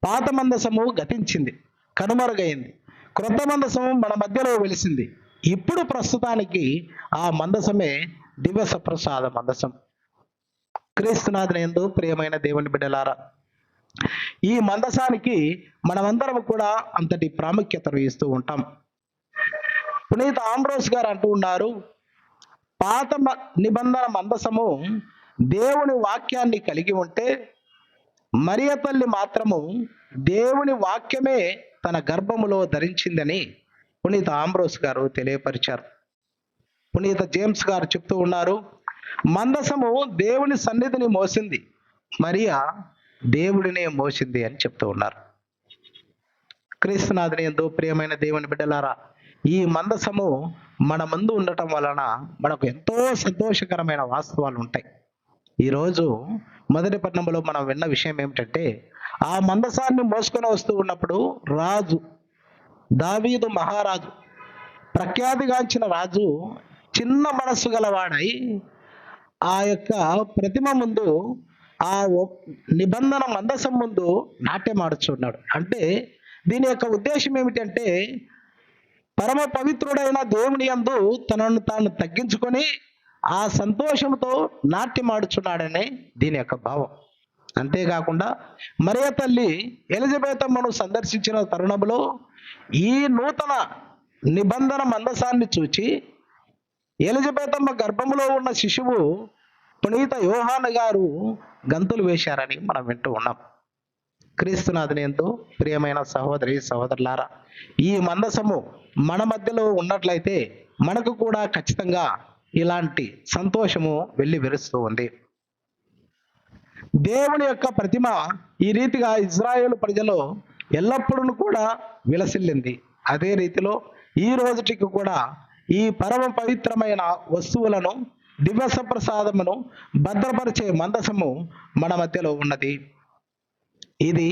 పాత మందసము గతించింది, కనుమరుగైంది. క్రొత్త మందసము మన మధ్యలో వెలిసింది. ఇప్పుడు ప్రస్తుతానికి ఆ మందసమే దివ్య సప్రసాద మందసం. క్రీస్తునాథుని యందు ప్రియమైన దేవుని బిడ్డలారా, ఈ మందసానికి మనమందరం కూడా అంతటి ప్రాముఖ్యతను ఇస్తూ ఉంటాం. పునీత ఆంబ్రోస్ గారు అంటూ ఉన్నారు, పాత నిబంధన మందసము దేవుని వాక్యాన్ని కలిగి ఉంటే, మరియ తల్లి మాత్రము దేవుని వాక్యమే తన గర్భములో ధరించిందని పునీత ఆంబ్రోస్ గారు తెలియపరిచారు. పునీత జేమ్స్ గారు చెప్తూ ఉన్నారు, మందసము దేవుని సన్నిధిని మోసింది, మరియా దేవుడినే మోసింది అని చెప్తూ ఉన్నారు. క్రీస్తునాథుని యందు ప్రియమైన దేవుని బిడ్డలారా, ఈ మందసము మన ముందు ఉండటం వలన మనకు ఎంతో సంతోషకరమైన వాస్తవాలు ఉంటాయి. ఈరోజు మొదటి పట్టణంలో మనం విన్న విషయం ఏమిటంటే, ఆ మందసాన్ని మోసుకొని వస్తూ ఉన్నప్పుడు రాజు దావీదు మహారాజు, ప్రఖ్యాతిగాంచిన రాజు, చిన్న మనస్సు గలవాడై ఆ యొక్క ప్రతిమ ముందు, ఆ నిబంధన మందసం ముందు నాట్యమాడుచున్నాడు. అంటే దీని యొక్క ఉద్దేశం ఏమిటంటే, పరమ పవిత్రుడైన దేవుని యందు తనను తాను తగ్గించుకొని ఆ సంతోషంతో నాట్యమాడుచున్నాడనే దీని యొక్క భావం. అంతేకాకుండా మరియ తల్లి ఎలిజబెతమ్మను సందర్శించిన తరుణంలో ఈ నూతన నిబంధన మందసాన్ని చూచి ఎలిజబెతమ్మ గర్భములో ఉన్న శిశువు పునీత యోహాను గారు గంతులు వేశారని మనం వింటూ ఉన్నాం. క్రీస్తునాథుని యందు ప్రియమైన సహోదరి సహోదరులారా, ఈ మందసము మన మధ్యలో ఉన్నట్లయితే మనకు కూడా ఖచ్చితంగా ఇలాంటి సంతోషము వెళ్ళి విరుస్తూ ఉంది. దేవుని యొక్క ప్రతిమ ఈ రీతిగా ఇజ్రాయేలు ప్రజలు ఎల్లప్పుడూ కూడా విలసిల్లింది. అదే రీతిలో ఈ రోజుటికి కూడా ఈ పరమ పవిత్రమైన వస్తువులను, దివ్య ప్రసాదమును భద్రపరిచే మందసము మన మధ్యలో ఉన్నది. ఇది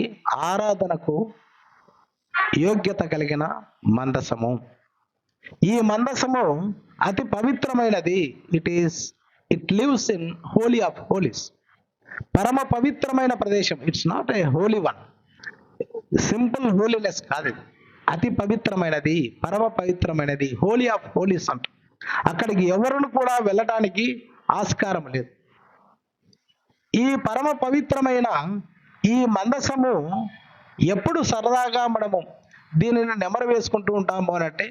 ఆరాధనకు యోగ్యత కలిగిన మందసము. ఈ మందసము అతి పవిత్రమైనది. It lives in holy of holies, పరమ పవిత్రమైన ప్రదేశం. It's not a Holi one, simple holiness కాదు, అతి పవిత్రమైనది, పరమ పవిత్రమైనది, హోలీ ఆఫ్ హోలీస్ అంట. అక్కడికి ఎవరును కూడా వెళ్ళటానికి ఆస్కారం లేదు. ఈ పరమ పవిత్రమైన ఈ మందసము ఎప్పుడు సరదాగా మనము దీనిని నెమరు వేసుకుంటూ ఉంటాము అనంటే,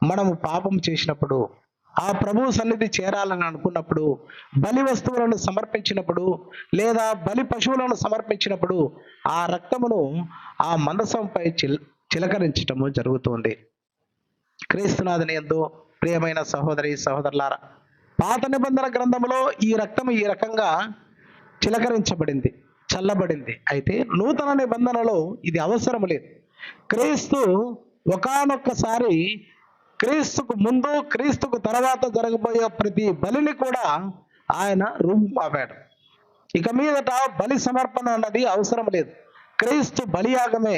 మనము పాపం చేసినప్పుడు, ఆ ప్రభువు సన్నిధి చేరాలని అనుకున్నప్పుడు, బలి వస్తువులను సమర్పించినప్పుడు, లేదా బలి పశువులను సమర్పించినప్పుడు ఆ రక్తమును ఆ మందసంపై చిలకరించటము జరుగుతుంది. క్రీస్తునాథుని యందు ప్రియమైన సహోదరి సహోదరులారా, పాత నిబంధన గ్రంథంలో ఈ రక్తము ఈ రకంగా చిలకరించబడింది, చల్లబడింది. అయితే నూతన నిబంధనలో ఇది అవసరం లేదు. క్రీస్తు ఒకానొక్కసారి క్రీస్తుకు ముందు, క్రీస్తుకు తర్వాత జరగబోయే ప్రతి బలిని కూడా ఆయన రూపుమాపాడు. ఇక మీదట బలి సమర్పణ అన్నది అవసరం లేదు. క్రీస్తు బలియాగమే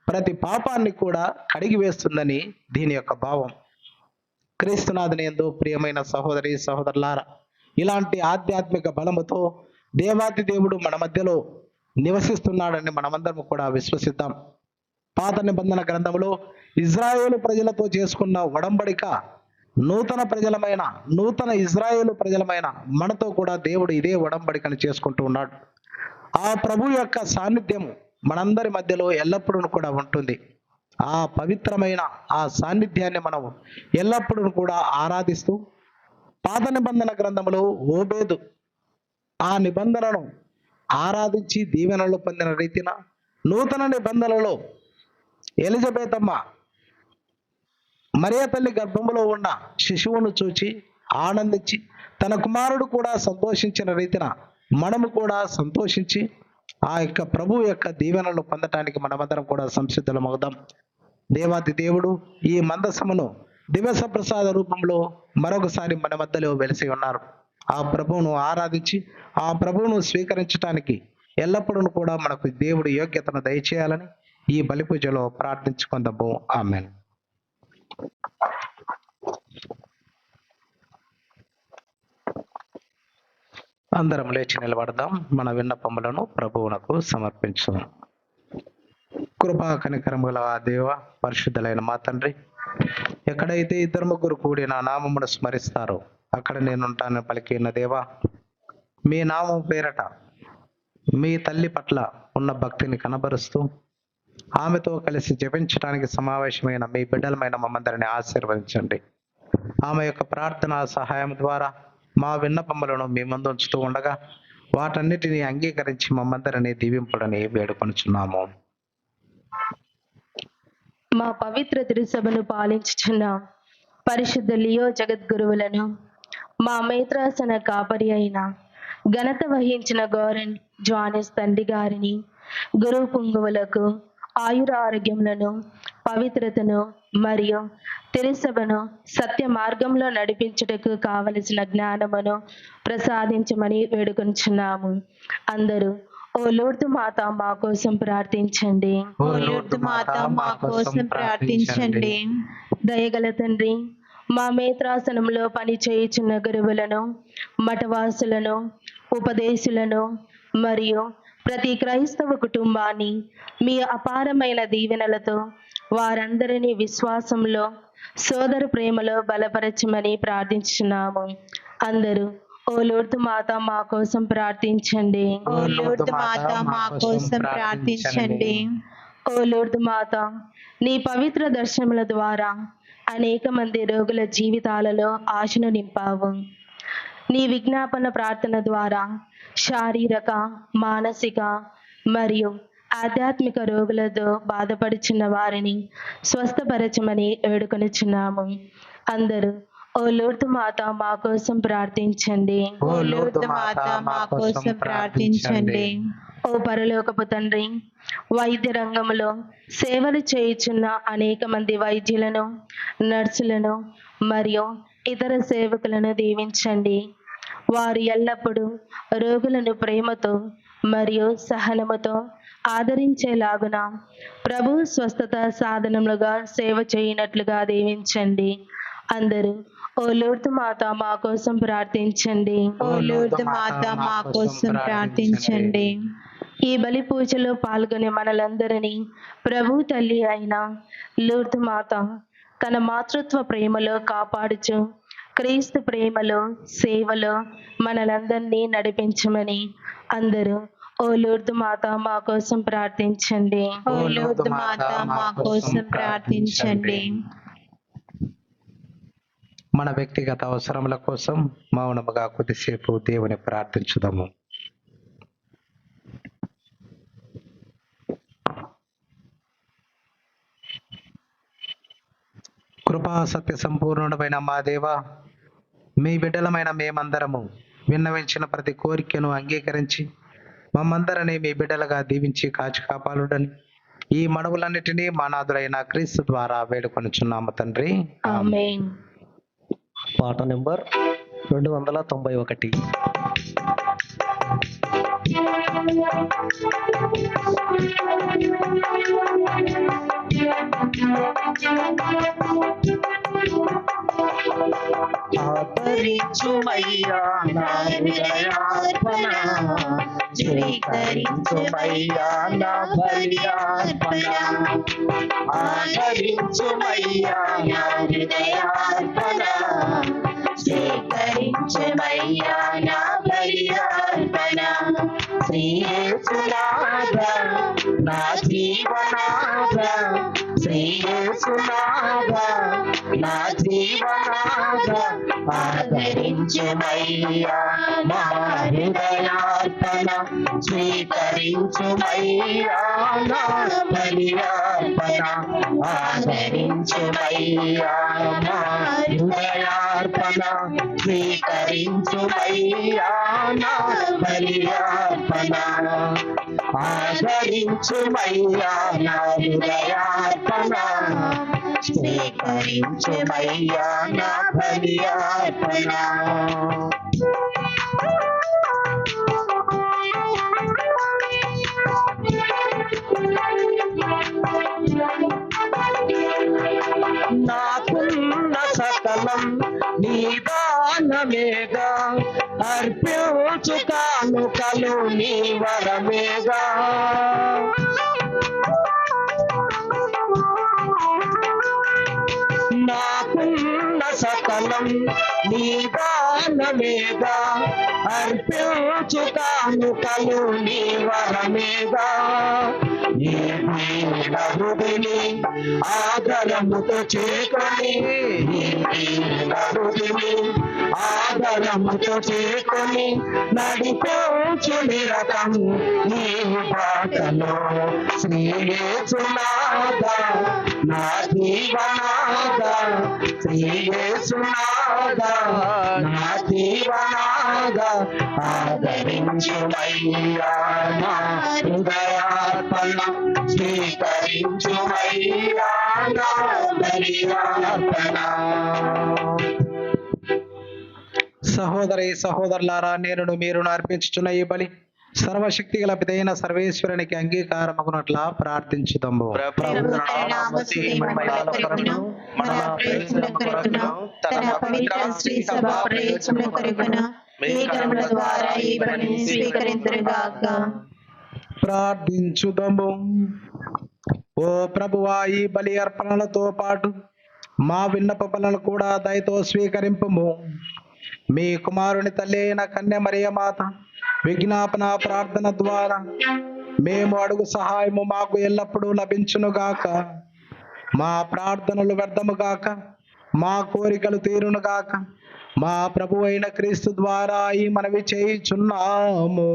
ప్రతి పాపాన్ని కూడా కడిగి వేస్తుందని దీని యొక్క భావం. క్రీస్తునాథుని యందు ప్రియమైన సహోదరి సహోదరులారా, ఇలాంటి ఆధ్యాత్మిక బలముతో దేవాది దేవుడు మన మధ్యలో నివసిస్తున్నాడని మనమందరం కూడా విశ్వసిద్దాం. పాత నిబంధన గ్రంథంలో ఇజ్రాయేలు ప్రజలతో చేసుకున్న ఒడంబడిక నూతన ఇజ్రాయేలు ప్రజలమైన మనతో కూడా దేవుడు ఇదే ఒడంబడికను చేసుకుంటూ ఉన్నాడు. ఆ ప్రభు యొక్క సాన్నిధ్యం మనందరి మధ్యలో ఎల్లప్పుడూ కూడా ఉంటుంది. ఆ పవిత్రమైన ఆ సాన్నిధ్యాన్ని మనం ఎల్లప్పుడూ కూడా ఆరాధిస్తూ, పాత నిబంధన గ్రంథంలో ఓబేదు ఆ నిబంధనను ఆరాధించి దీవెనలు పొందిన రీతిన, నూతన నిబంధనలో ఎలిజబెతమ్మ మరియ తల్లి గర్భములో ఉన్న శిశువును చూచి ఆనందించి తన కుమారుడు కూడా సంతోషించిన రీతిన మనము కూడా సంతోషించి ఆ యొక్క ప్రభు యొక్క దీవెనలు పొందటానికి మనమందరం కూడా సంసిద్ధులమవుదాం. దేవాది దేవుడు ఈ మందసమును దివస ప్రసాద రూపంలో మరొకసారి మన మధ్యలో వెలిసి ఉన్నారు. ఆ ప్రభువును ఆరాధించి ఆ ప్రభువును స్వీకరించడానికి ఎల్లప్పుడూ కూడా మనకు దేవుడు యోగ్యతను దయచేయాలని ఈ బలి పూజలో ప్రార్థించుకుందాము. ఆమేన్. అందరం లేచి నిలబడదాం. మన విన్నపములను ప్రభువునకు సమర్పించుదాం. కృపా కనికరము గల ఆ దేవ, పరిశుద్ధులైన మా తండ్రి, ఎక్కడైతే ఇద్దరు ముగ్గురు కూడి నా నామమును స్మరిస్తారో అక్కడ నేనుంటానని పలికిన దేవా, మీ నామం పేరట మీ తల్లి పట్ల ఉన్న భక్తిని కనబరుస్తూ ఆమెతో కలిసి జపించడానికి సమావేశమైన మీ బిడ్డలమైన మమ్మందరిని ఆశీర్వదించండి. ఆమె యొక్క ప్రార్థన సహాయం ద్వారా మా విన్నపములను మీ ముందు ఉంచుతూ ఉండగా వాటన్నిటిని అంగీకరించి మమ్మందరినీ దీవింపుడని వేడుకొనుచున్నాము. మా పవిత్ర తిరుసభను పాలించుచున్న పరిశుద్ధ లియో జగద్గురువులను, మా మేత్రాసన కాపరి అయిన ఘనత వహించిన గోరెన్ జానెస్ తండ్రి గారిని, గురువు పుంగువులకు ఆయుర ఆరోగ్యములను, పవిత్రతను మరియు తిరుసభను సత్య మార్గంలో నడిపించుటకు కావలసిన జ్ఞానమును ప్రసాదించమని వేడుకొంచున్నాము. అందరూ ఓ లూర్దు మాత మా కోసం ప్రార్థించండి. ఓ లూర్దు మాత మా కోసం ప్రార్థించండి. దయగల తండ్రి, మా మేత్రాసనంలో పని చేయుచున్న గురువులను, మఠవాసులను, ఉపదేశులను మరియు ప్రతి క్రైస్తవ కుటుంబాన్ని మీ అపారమైన దీవెనలతో వారందరినీ విశ్వాసంలో, సోదర ప్రేమలో బలపరచమని ప్రార్థించున్నాము. అందరూ ఓ లూర్దు మాత మా కోసం ప్రార్థించండి. ఓ లూర్దు మాత మా కోసం ప్రార్థించండి. ఓ లూర్దు మాత, నీ పవిత్ర దర్శనముల ద్వారా అనేక మంది రోగుల జీవితాలలో ఆశను నింపావు. నీ విజ్ఞాపన ప్రార్థన ద్వారా శారీరక, మానసిక మరియు ఆధ్యాత్మిక రోగులతో బాధపడుచున్న వారిని స్వస్థపరచమని వేడుకొనుచున్నాము. అందరూ ఓ లూర్దు మాత మా కోసం ప్రార్థించండి. ఓ లూర్దు మాత మా కోసం ప్రార్థించండి. ఓ పరలోకపు తండ్రి, వైద్య రంగంలో సేవలు చేయుచున్న అనేక మంది వైద్యులను, నర్సులను మరియు ఇతర సేవకులను దీవించండి. వారు ఎల్లప్పుడూ రోగులను ప్రేమతో మరియు సహనముతో ఆదరించేలాగున ప్రభు స్వస్థత సాధనములుగా సేవ చేయనట్లుగా దీవించండి. అందరూ ఓ లూర్దు మాత మా కోసం ప్రార్థించండి. ఓ లూర్దు మాత మా కోసం ప్రార్థించండి. ఈ బలి పూజలో పాల్గొనే మనలందరినీ ప్రభు తల్లి అయిన లూర్దు మాత తన మాతృత్వ ప్రేమలో కాపాడుచు క్రీస్తు ప్రేమలో, సేవలో మనలందరినీ నడిపించమని అందరూ ఓ లూర్దు మాత మా కోసం ప్రార్థించండి. ఓ లూర్దు మాత మా కోసం ప్రార్థించండి. మన వ్యక్తిగత అవసరముల కోసం మౌనముగా కొద్దిసేపు దేవుని ప్రార్థించుదాము. కృపా సత్య సంపూర్ణుడమైన మా దేవ, మీ బిడ్డలమైన మేమందరము విన్నవించిన ప్రతి కోరికను అంగీకరించి మమ్మందరినీ మీ బిడ్డలుగా దీవించి కాచి కాపాడుడని ఈ మనవులన్నిటినీ మా నాథుడైన క్రీస్తు ద్వారా వేడుకొనుచున్నాము తండ్రి. ఆమేన్. పాట నెంబర్ 291. ఆదరించుమయ్యా నా హృదయార్పణ, స్వీకరించుమయ్యా నా బలియార్పణ. ఆదరించుమయ్యా నా హృదయార్పణ, స్వీకరించుమయ్యా నా బలియార్పణ. శ్రీ యేసునాథా నా జీవనాథా, శ్రీ యేసునాథా నా జీవనాథా, ఆదరించుమయ్యా మా హృదయార్పణ, స్వీకరించుమయ్యా నా బలియార్పణ. ఆదరించుమయ్యా మా హృదయార్పణ, స్వీకరించుమయ్యా నా బలియార్పణ. ఆదరించుమయ్యా నా హృదయార్పణ, స్వీకరించుమయ్యా నా బలియార్పణ. నాకున్న సకలం నీ దానమేగా, అర్పించు కానుకలు నీ వరమేగా. నాకున్న సకలం నీ దానమేగా అర్పించు కానుకలు నీ వరమేగా ఈ దీన హృదిని ఆదరముతో చేకొని ఈ దీన హృదిని ఆదరముతో చేకొని నడిపించు నిరతం నీ బాటలో శ్రీ యేసునాథా నా జీవనాథా శ్రీ యేసునాథా నా జీవనాథా ఆదరించుమయ్యా నా హృదయార్పణ స్వీకరించుమయ్యా నా బలియార్పణ. సహోదరి సహోదరులారా, నేను మీరును అర్పించుచున్న ఈ బలి సర్వశక్తి గల పిదైన సర్వేశ్వరునికి అంగీకారమగునట్లా ప్రార్థించుదాము. ప్రార్థించుదాము. ఓ ప్రభువా, ఈ బలి అర్పణలతో పాటు మా విన్నపములను కూడా దయతో స్వీకరింపుము. మీ కుమారుని తల్లి అయిన కన్య మరియ మాత విజ్ఞాపన ప్రార్థన ద్వారా మేము అడుగు సహాయము మాకు ఎల్లప్పుడూ లభించునుగాక. మా ప్రార్థనలు వ్యర్థముగాక, మా కోరికలు తీరునుగాక. మా ప్రభు అయిన క్రీస్తు ద్వారా ఈ మనవి చేయుచున్నాము.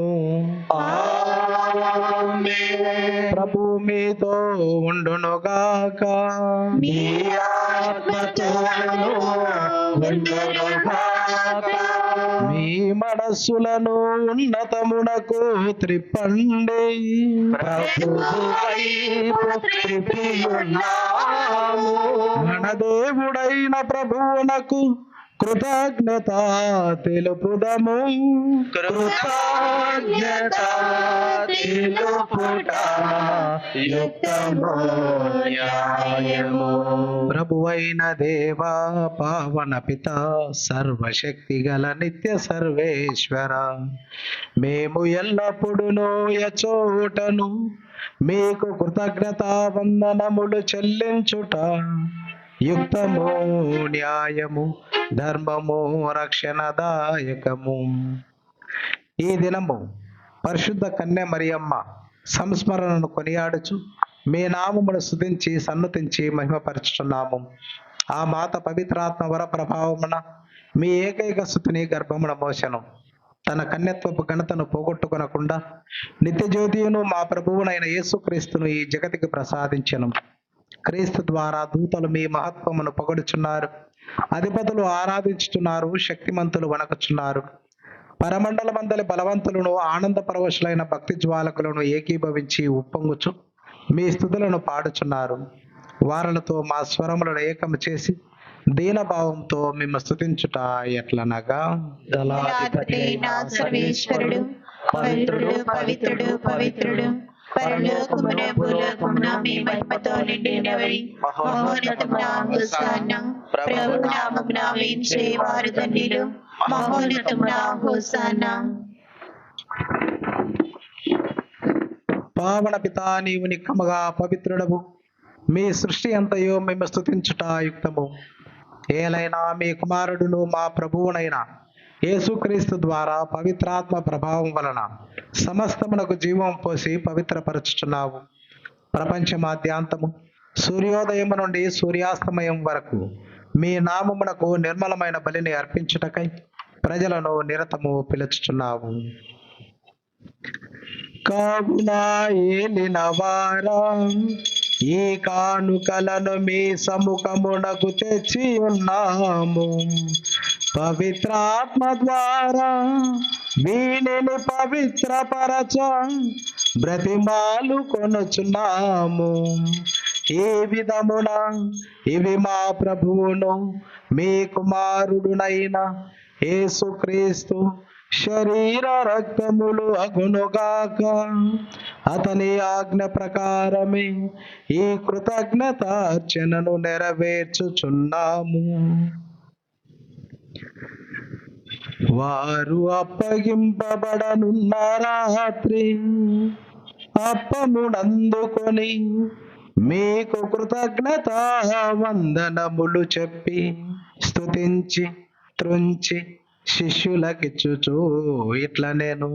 ప్రభు మీతో ఉండునుగాక. మీ ఆత్మతోను ఉండునుగాక. మీ మనస్సులను ఉన్నతమునకు త్రిప్పండి. మన దేవుడైన ప్రభువునకు కృతజ్ఞత తెలుపుదము. కృతజ్ఞత తెలుపుట యుక్తము న్యాయము. ప్రభువైన దేవా, పావన పిత, సర్వశక్తి గల నిత్య సర్వేశ్వర, మేము ఎల్లప్పుడూ యచోటను మీకు కృతజ్ఞత వందనములు చెల్లించుట యుక్తము, న్యాయము, ధర్మము, రక్షణదాయకము. ఈ దినము పరిశుద్ధ కన్య మరియమ్మ సంస్మరణను కొనియాడుచు మీ నామమును స్తుతించి సన్నుతించి మహిమపరచుచున్నాము. ఆ మాత పవిత్రాత్మ వర ప్రభావమున మీ ఏకైక స్తుతిని గర్భమున మోసెను. తన కన్యత్వపు ఘనతను పోగొట్టుకొనకుండా నిత్య జ్యోతియును మా ప్రభువునైన యేసుక్రీస్తును ఈ జగతికి ప్రసాదించెను. క్రీస్తు ద్వారా దూతలు మీ మహత్వమును పొగడుచున్నారు, అధిపతులు ఆరాధించుతున్నారు, శక్తిమంతులు వణకుచున్నారు. పరమండలమందలి బలవంతులను ఆనంద పరవశులైన భక్తి జ్వాలకులను ఏకీభవించి ఉప్పొంగుచు మీ స్తుతులను పాడుచున్నారు. వారలతో మా స్వరములను ఏకము చేసి దీనభావంతో మేము స్తుతించుట ఎట్లనగా, దళాధిపతియైన సర్వేశ్వరుడు పవిత్రుడు పవిత్రుడు పవిత్రుడు, పరలోకమున భూలోకమున మీ మహిమతో నిండినవి. మహోన్నతమున హోసానా, ప్రభు నామమున వేంచేవారు ధన్యులు. మహోన్నతమున హోసానా. పావన పితా, నీవు నిక్కముగా పవిత్రుడవు. మీ సృష్టి అంతయో మేము స్తుతించుట యుక్తము. ఏలైనా మీ కుమారుడును మా ప్రభువునైన యేసుక్రీస్తు ద్వారా పవిత్రాత్మ ప్రభావం వలన సమస్తమునకు జీవం పోసి పవిత్రపరచుచున్నావు. ప్రపంచమాద్యాంతము సూర్యోదయం నుండి సూర్యాస్తమయం వరకు మీ నామమునకు నిర్మలమైన బలిని అర్పించుటకై ప్రజలను నిరతము పిలుచుచున్నావు. కావున ఏలిన వారా, ఈ కానుకలను మీ సముఖమునకు తెచ్చి ఉన్నాము. పవిత్రాత్మ ద్వారా వీనిని పవిత్రపరచ బ్రతిమాలు కొనుచున్నాము. ఈ విధమున ఇవి మా ప్రభువును మీ కుమారుడునైన యేసుక్రీస్తు శరీర రక్తములు అగునుగాక. అతని ఆజ్ఞ ప్రకారమే ఈ కృతజ్ఞతార్చనను నెరవేర్చుచున్నాము. వారు అప్పగింపబడనున్న రాత్రి అప్పమునందుకొని మీకు కృతజ్ఞత వందనములు చెప్పి స్తుతించి త్రుంచి శిష్యులకిచ్చుచు ఇట్లా నేను,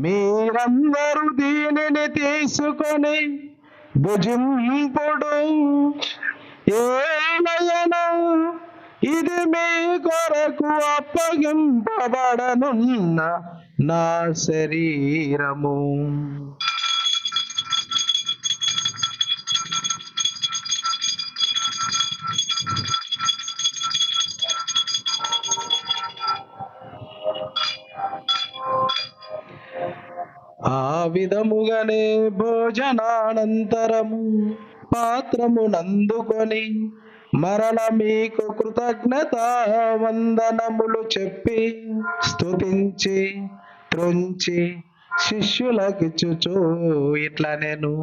మీరందరూ దీనిని తీసుకొని భుజింపుడు, ఏలయనా ఇది మీ కొరకు అప్పగింపబడనున్న నా శరీరము. ఆ విధముగానే భోజనానంతరము పాత్రమునందుకొని మరల మీకు కృతజ్ఞత వందనములు చెప్పి స్తుతించి త్రుంచి శిష్యులకిచ్చుచు ఇట్లా నేను,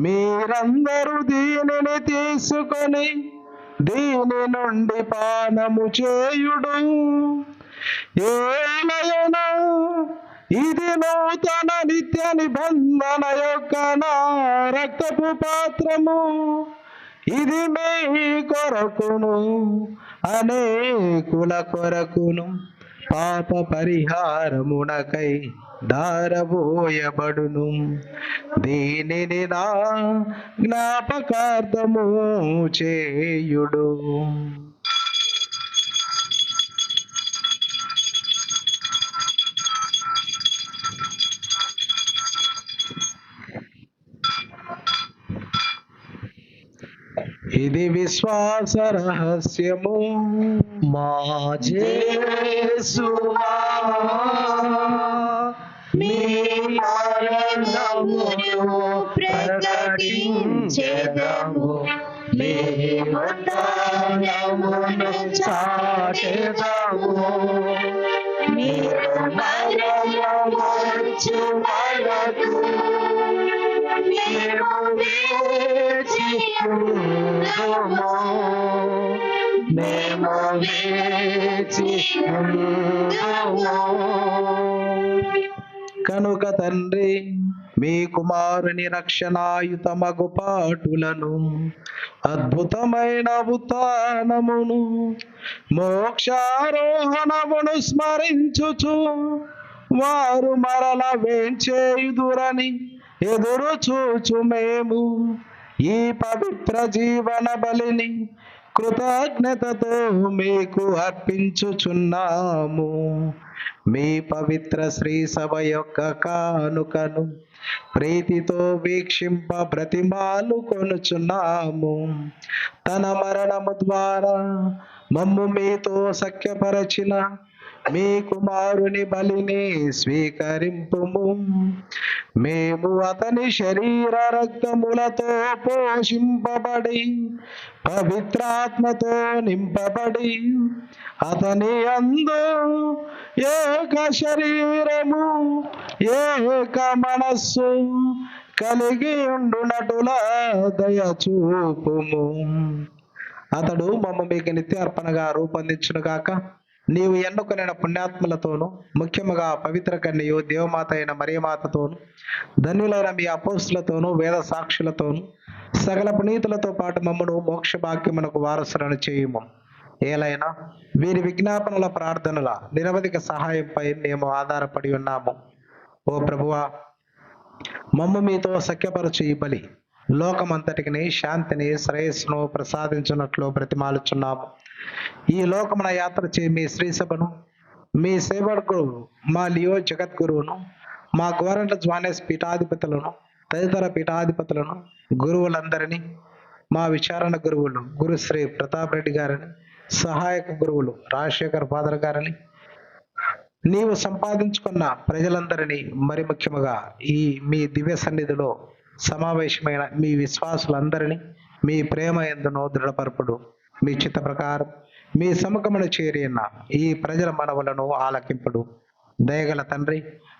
మీరందరూ దీనిని తీసుకొని దీని నుండి పానము చేయుడు, ఏలయనా ఇది నూతన నిత్య నిబంధన యొక్క నా రక్తపు పాత్రము, ఇది మీ కొరకును అనేకుల కొరకును పాప పరిహారమునకై దారబోయబడును. దీనిని నా జ్ఞాపకార్థము చేయుడు. ఇది విశ్వాస రహస్యము, మా యేసువా మీ మరణమును ప్రకటించెదము, మీ ఉత్థానమును చాటెదము. మీరు మరణమొచ్చు వరకు మేము వేచియుందుము, మేము వేచియుందుము. కనుక తండ్రి మీ కుమారుని రక్షణాయుతమగు పాటులను, అద్భుతమైన ఉత్థానమును, మోక్షారోహణమును స్మరించుచు వారు మరల వేంచేయుదురని ఎదురు చూచు మేము ఈ పవిత్ర జీవన బలిని కృతజ్ఞతతో మీకు అర్పించుచున్నాము. మీ పవిత్ర శ్రీ సభ యొక్క కానుకను ప్రీతితో వీక్షింప బ్రతిమాలు కొనుచున్నాము. తన మరణము ద్వారా మమ్ము మీతో సఖ్యపరచిన మీ కుమారుని బలిని స్వీకరింపుము. మేము అతని శరీర రక్తములతో పోషింపబడి పవిత్రాత్మతో నింపబడి అతని అందు ఏక శరీరము ఏక మనస్సు కలిగి ఉండునటులా దయచూపుము. అతడు మమ్మ మీకు నిత్యార్పణగా రూపొందించును గాక. నీవు ఎన్నుకొనిన పుణ్యాత్ములతోనూ ముఖ్యముగా పవిత్ర కన్యయు దేవమాత అయిన మరియమాతతోనూ ధన్యులైన మీ అపోస్తులతోనూ వేద సాక్షులతోనూ సకల పునీతులతో పాటు మమ్మను మోక్ష భాగ్యమునకు వారసులను చేయుము. ఏలైనా వీరి విజ్ఞాపనల ప్రార్థనల నిరవధిక సహాయంపై మేము ఆధారపడి ఉన్నాము. ఓ ప్రభువా, మమ్ము మీతో సఖ్యపరచు ఈ బలి లోకమంతటికి శాంతిని శ్రేయస్సును ప్రసాదించున్నట్లు బ్రతిమాలుచున్నాము. ఈ లోకమున యాత్ర చే మీ శ్రీసభను, మీ సేవకుడు మా లియో జగద్గురువును, మా గోరంట్ల జ్వానేస్ పీఠాధిపతులను, తదితర పీఠాధిపతులను, గురువులందరినీ, మా విచారణ గురువులు గురుశ్రీ ప్రతాప్ రెడ్డి గారిని, సహాయక గురువులు రాజశేఖర్ ఫాదర్ గారిని, నీవు సంపాదించుకున్న ప్రజలందరినీ, మరి ముఖ్యముగా ఈ మీ దివ్య సన్నిధిలో సమావేశమైన మీ విశ్వాసులందరినీ మీ ప్రేమ యందును దృఢపరపుడు. మీ చిత్త ప్రకారం మీ సముఖమును చేరిన ఈ ప్రజల మనవులను ఆలకింపుడు. దయగల తండ్రి,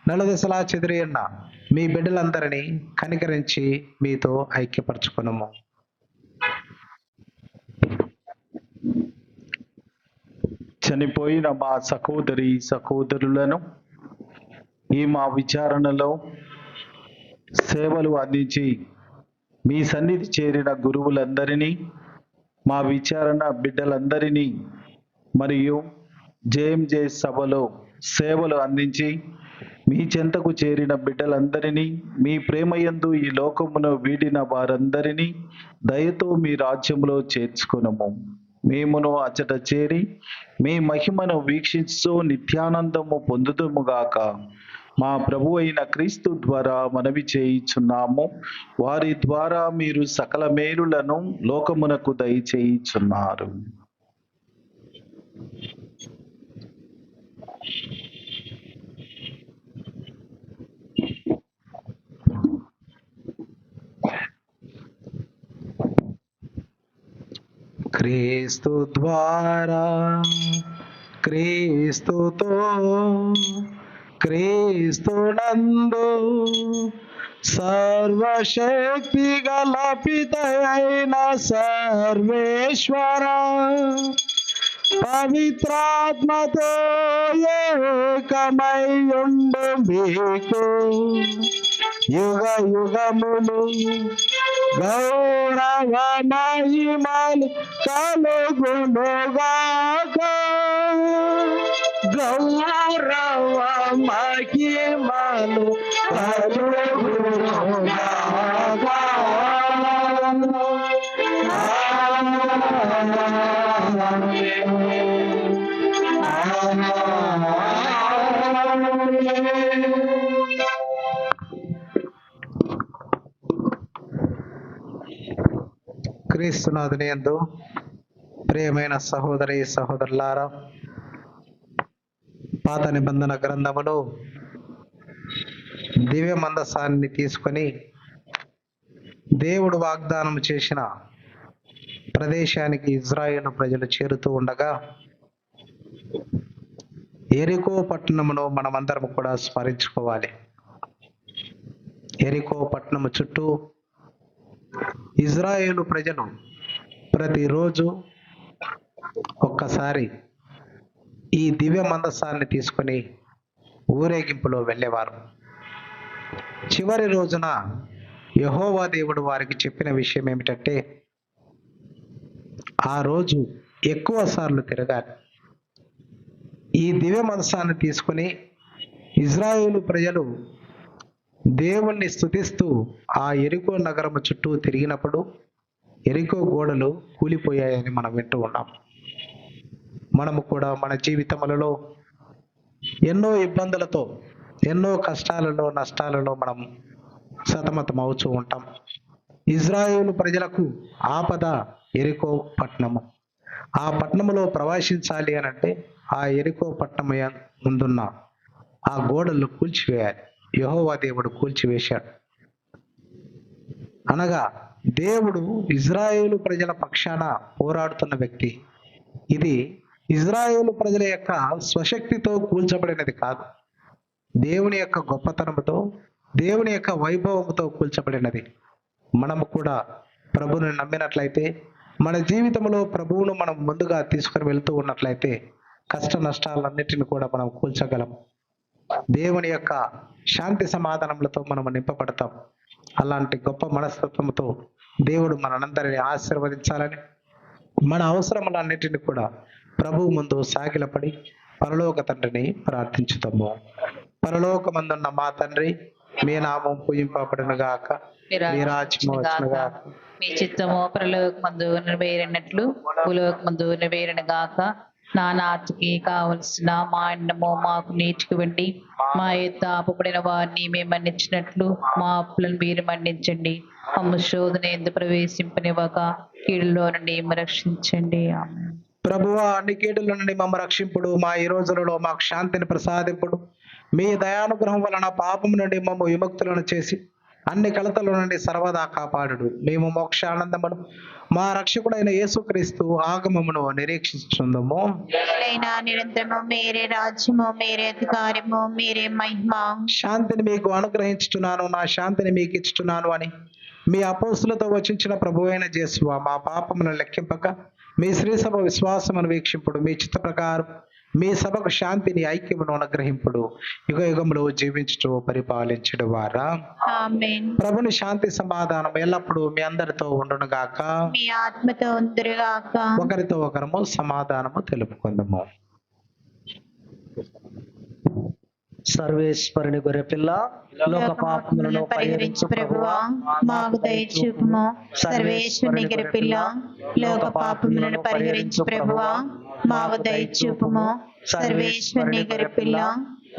నలుదిశలా చెదిరియున్న మీ బిడ్డలందరినీ కనికరించి మీతో ఐక్యపరచుకునము. చనిపోయిన మా సహోదరి సహోదరులను ఈ మా విచారణలో సేవలు అందించి మీ సన్నిధి చేరిన గురువులందరినీ మా విచారణ బిడ్డలందరినీ మరియు జేఎంజే సభలో సేవలు అందించి మీ చెంతకు చేరిన బిడ్డలందరినీ, మీ ప్రేమయందు ఈ లోకమును వీడిన వారందరినీ దయతో మీ రాజ్యంలో చేర్చుకొనుము. మేమును అచట చేరి మీ మహిమను వీక్షిస్తూ నిత్యానందము పొందుదుముగాక. మా ప్రభు అయిన క్రీస్తు ద్వారా మనవి చేయుచున్నాము. వారి ద్వారా మీరు సకల మేలులను లోకమునకు దయచేయుచున్నారు. క్రీస్తు ద్వారా, క్రీస్తుతో, క్రీస్తునందు సర్వశక్తి గల పితయైన సర్వేశ్వర పవిత్రాత్మతో ఏకమయ్యుండు మీకు యుగ యుగములు గౌరవ మహిమలు కలుగునుగాక. గౌరవ మహిమలు కలుగునుగాక. క్రీస్తునాథుని యందు ప్రియమైన సహోదరి సహోదరులారా, పాత నిబంధన గ్రంథములో దివ్య మందసాన్ని తీసుకొని దేవుడు వాగ్దానం చేసిన ప్రదేశానికి ఇజ్రాయేలు ప్రజలు చేరుతూ ఉండగా యెరికో పట్టణమును మనమందరం కూడా స్మరించుకోవాలి. యెరికో పట్టణము చుట్టూ ఇజ్రాయేలు ప్రజలు ప్రతిరోజు ఒక్కసారి ఈ దివ్య మందసాన్ని తీసుకొని ఊరేగింపులో వెళ్ళేవారు. చివరి రోజున యెహోవా దేవుడు వారికి చెప్పిన విషయం ఏమిటంటే, ఆ రోజు ఎక్కువ సార్లు తిరగాలి. ఈ దివ్య మందసాన్ని తీసుకొని ఇజ్రాయేలు ప్రజలు దేవుణ్ణి స్తుతిస్తూ ఆ యెరికో నగరము చుట్టూ తిరిగినప్పుడు యెరికో గోడలు కూలిపోయాయని మనం వింటూ ఉన్నాం. మనము కూడా మన జీవితములలో ఎన్నో ఇబ్బందులతో, ఎన్నో కష్టాలలో, నష్టాలలో మనం సతమతం అవుతూ ఉంటాం. ఇజ్రాయేలు ప్రజలకు ఆపద యెరికో పట్టణము. ఆ పట్టణములో ప్రవేశించాలి అని అంటే ఆ యెరికో పట్టణము ముందున్న ఆ గోడలు కూల్చివేయాలి. యెహోవా దేవుడు కూల్చివేశాడు. అనగా దేవుడు ఇజ్రాయేలు ప్రజల పక్షాన పోరాడుతున్న వ్యక్తి. ఇది ఇజ్రాయేలు ప్రజల యొక్క స్వశక్తితో కూల్చబడినది కాదు, దేవుని యొక్క గొప్పతనముతో, దేవుని యొక్క వైభవముతో కూల్చబడినది. మనము కూడా ప్రభువుని నమ్మినట్లయితే, మన జీవితంలో ప్రభువును మనం ముందుగా తీసుకొని వెళ్తూ ఉన్నట్లయితే కష్ట నష్టాలన్నిటిని కూడా మనం కూల్చగలము. దేవుని యొక్క శాంతి సమాధానములతో మనం నింపబడతాం. అలాంటి గొప్ప మనస్తత్వంతో దేవుడు మనందరిని ఆశీర్వదించాలని, మన అవసరములన్నిటిని కూడా ప్రభువు ముందు సాగిలపడి పరలోక తండ్రిని ప్రార్థించుతాము. పరలోకమందున్న మా తండ్రి, మీ నామం పూజింపబడును గాక, మీ రాజ్యము వచ్చును గాక, మీ చిత్తము పరలోకమందు నెరవేరినట్లు భూలోకమందు నెరవేరును గాక. నా నాటికి కావలసిన మా అన్నము మాకు నేర్చుకువండి. మా యొక్క అప్పుబడిన వారిని మేము మన్నించినట్లు మా అప్పులను మీరు మన్నించండి. మమ్మ శోధన ఎందుకు ప్రవేశింపనివ్వక కీడులో నుండి రక్షించండి. ఆమేన్. ప్రభువా, అన్ని కీడుల నుండి మమ్మ రక్షింపుడు. మా ఈ రోజులలో మాకు శాంతిని ప్రసాదింపుడు. మీ దయానుగ్రహం వలన పాపం నుండి మమ్మ విముక్తులను చేసి అన్ని కలతల నుండి సర్వదా కాపాడుడు. మేము మోక్ష ఆనందమును మా రక్షకుడైన యేసుక్రీస్తు ఆగమమును నిరీక్షించుందము. నిరంతరము మీరే రాజ్యము, మీరే అధికారము, మీరే మహిమ. శాంతిని మీకు అనుగ్రహించుచున్నాను, నా శాంతిని మీకు ఇచ్చుచున్నాను అని మీ అపోస్తులతో వచించిన ప్రభువైన యేసువా, మా పాపములను లెక్కింపక మీ శ్రీసభ విశ్వాసమును వీక్షింపుడు. మీ చిత్త ప్రకారం మీ సభకు శాంతిని ఐక్యమును అనుగ్రహింపుడు యుగ యుగములు జీవించుటూ పరిపాలించడు వారా. ఆమేన్. ప్రభుని శాంతి సమాధానం ఎల్లప్పుడూ మీ అందరితో ఉండును గాక. మీ ఆత్మతో ఉందురుగాక. ఒకరితో ఒకరము సమాధానము తెలుపుకుందాము. సర్వేశ్వరుని గొర్రెపిల్ల లోక పాపములను పరిహరించు ప్రభువా మాకు దయచూపుము. సర్వేశ్వరుని గొర్రెపిల్ల లోక పాపములను పరిహరించు ప్రభువా మాకు దయచూపుము. సర్వేశ్వరుని గొర్రెపిల్ల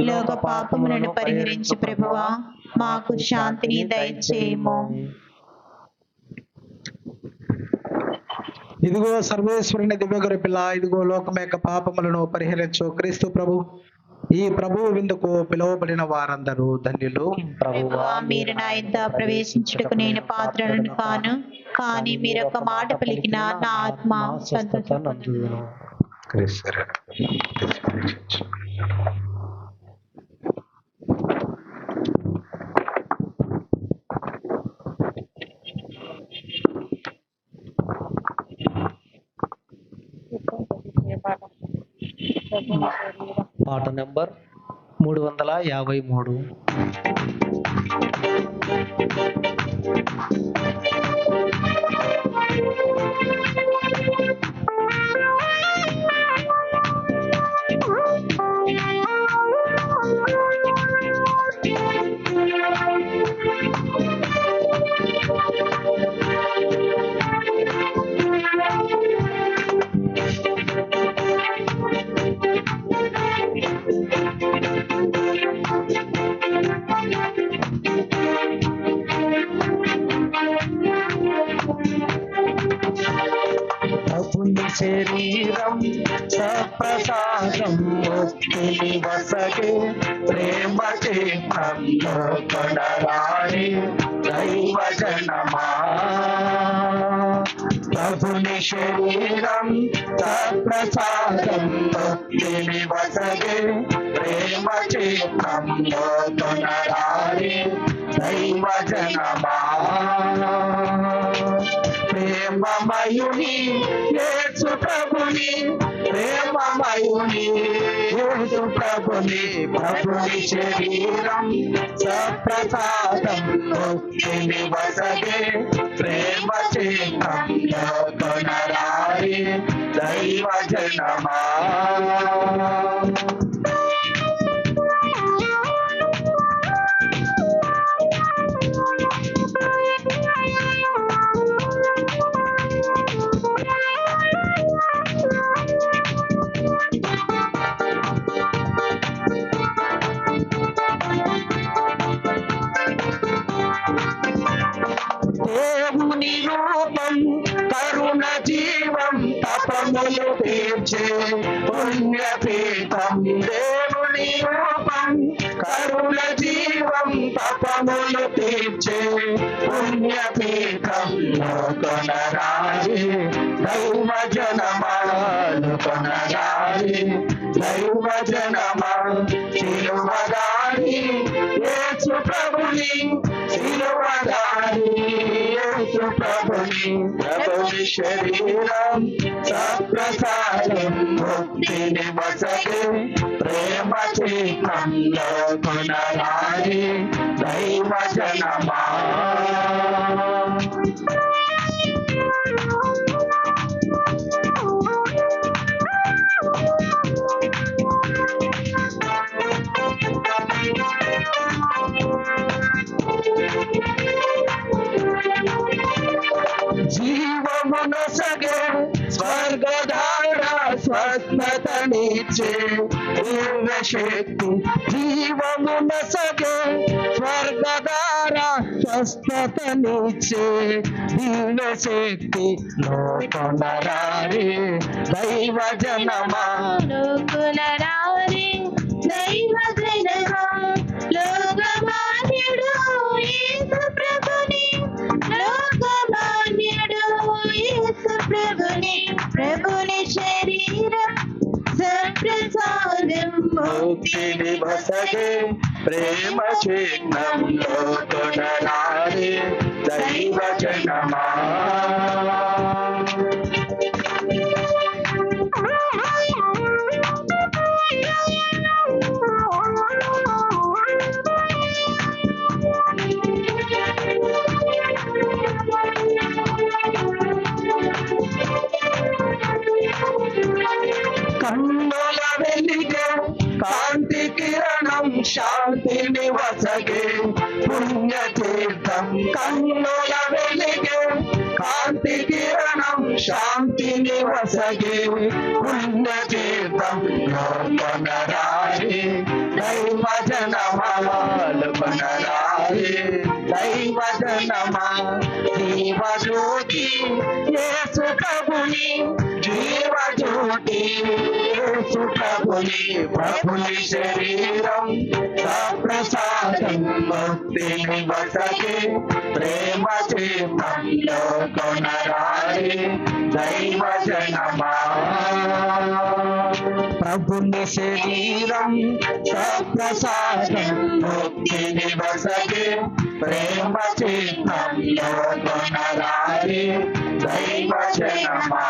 లోక పాపములను పరిహరించు ప్రభువా మాకు శాంతిని దయచేయము. ఇదిగో సర్వేశ్వరుని దివ్య గొర్రెపిల్ల, ఇదిగో లోకం యొక్క పాపములను పరిహరించు క్రీస్తు ప్రభు. ఈ ప్రభువు విందుకు పిలువబడిన వారందరూ ధన్యులు. ప్రభువా మీరు నా యొద్ద ప్రవేశించుటకు నేను పాత్రలను కాను, కానీ మీరు ఒక మాట పలికిన నా ఆత్మ సంతోషపడును. పాట నెంబర్ 353. శరీరం సప్రసాదం ముక్తిని వసగే ప్రేమ చిహ్నంలో కొనరాని దైవ జనమా. ప్రభుని శరీరం సప్రసాదం ముక్తిని వసగే ప్రేమ చిహ్నంలో కొనరాని దైవ జనమా. ప్రేమమయుని యేసు ప్రభుని, ప్రేమమయుని యేసు ప్రభుని, ప్రభుని శరీరం సప్రసాదం ముక్తిని వసగే ప్రేమ చిహ్నంలో కొనరాని దైవ జనమా. దేవుని రూపం కరుణ జీవం తపములు తీర్చే పుణ్యపీఠం. దేవుని రూపం కరుణ జీవం తపములు తీర్చే పుణ్యపీఠంలో కొనరాని దైవ జనమాలు కొనరాని దైవ జనమా. శిలువదారి యేసు ప్రభుని, శిలువదారి యేసు ప్రభుని, ప్రభుని శరీరం సప్రసాదం ముక్తిని వసగే ప్రేమ చిహ్నంలో కొనరాని దైవ జనమా. జీవమునొసగే స్వర్గధార స్వస్థతనిచ్చే దివ్య శక్తి. జీవమునొసగే స్వర్గధార స్వస్థతనిచ్చే దివ్య శక్తి. లోకొనరాని దైవ జనమా, లోకులరారి దైవ జనమా. లోకమాన్యుడు యేసు ప్రభుని, లోకమాన్యుడు యేసు ప్రభుని, ప్రభుని శరీరం సప్రసాదం ముక్తిని వసగే ప్రేమ చిహ్నంలో కొనరాని దైవ జనమా. పుణ్యతీర్థం కన్నుల వెలిగే కాంతి కిరణం శాంతిని వసగే పుణ్యతీర్థం లోపనరారే దైవ జనమాలు పనరారే దైవ జనమా జీవజ్యోతి యేసు ప్రభుని జీవజ్యోతి యేసు ప్రభుని ప్రభుని శరీరం సప్రసాదం భక్తిని వసగే ప్రేమ చేతంలో కొనరారే దైవ జనమా ప్రభుని శరీరం సప్రసాదం భక్తిని వసగే ప్రేమ చేతంలో కొనరారే దైవ జనమా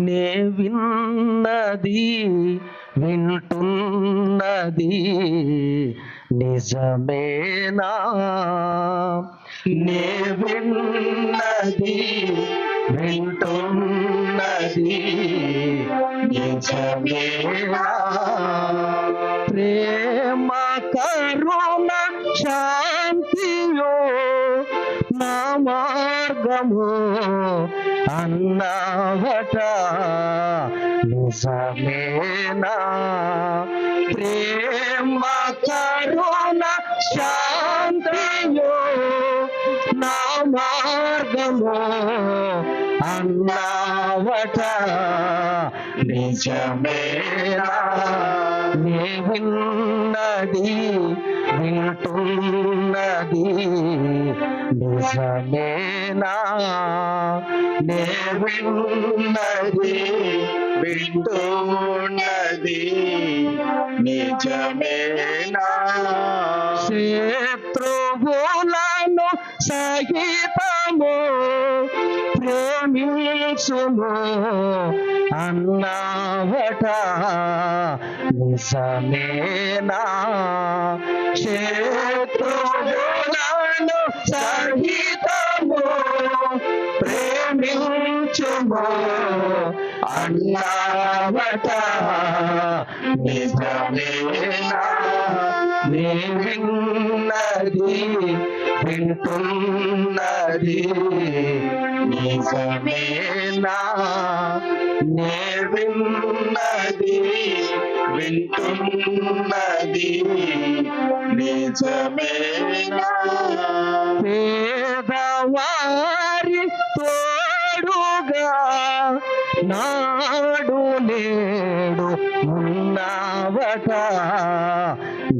నే విన్నది వింటున్నది నిజమేనా నే విన్నది వింటున్నది నిజమేనా ప్రేమ కరుణ శాంతియో నా మార్గము అన్నావట నిజమేనా ప్రేమ కరుణ శాంతియో నా మార్గము అన్నావట నిజమేనా నే విన్నది వింటున్నది నిజమేనా నే విన్నది వింటున్నది నిజమేనా శత్రువులను సహితము ప్రేమించుము అన్నావట నిజమేనా శత్రువులను సహితము ప్రేమించుము అన్నావట నిజమేనా నే విన్నది వింటున్నది నిజమేనా నే విన్నది వింటున్నది నిజమేనా పేదవారి తోడుగా నాడు నేడు ఉన్నావట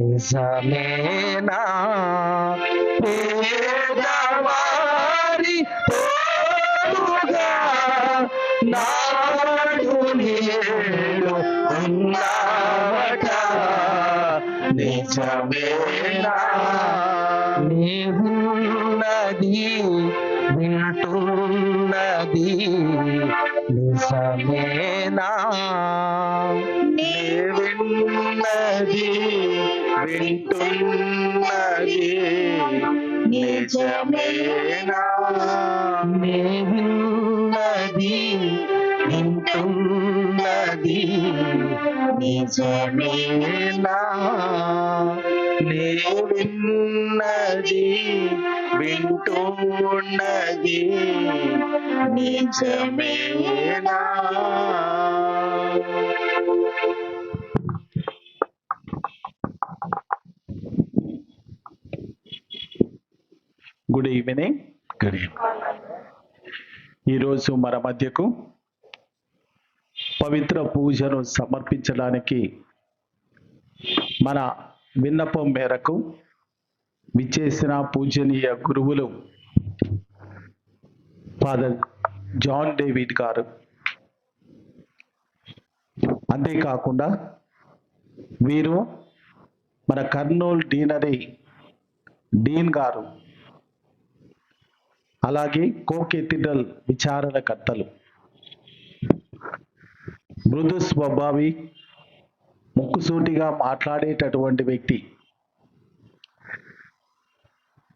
నిజమేనా పేదవారి తోడుగా నాడు నేడు ఉన్నావట నిజమేనా నే విన్నది వింటున్నది నిజమేనా నే విన్నది వింటున్నది నిజమేనా నే విన్నది వింటున్నది నిజమేనా నే విన్నది వింటున్నది నిజమేనా గుడ్ ఈవినింగ్. ఈరోజు మన మధ్యకు పవిత్ర పూజను సమర్పించడానికి మన విన్నపం మేరకు విచ్చేసిన పూజనీయ గురువులు ఫాదర్ జాన్ డేవిడ్ గారు, అంతేకాకుండా వీరు మన కర్నూలు డీనరీ డీన్ గారు, అలాగే కో కేథీడ్రల్ విచారణకర్తలు, మృదు స్వభావి, ముక్కుసూటిగా మాట్లాడేటటువంటి వ్యక్తి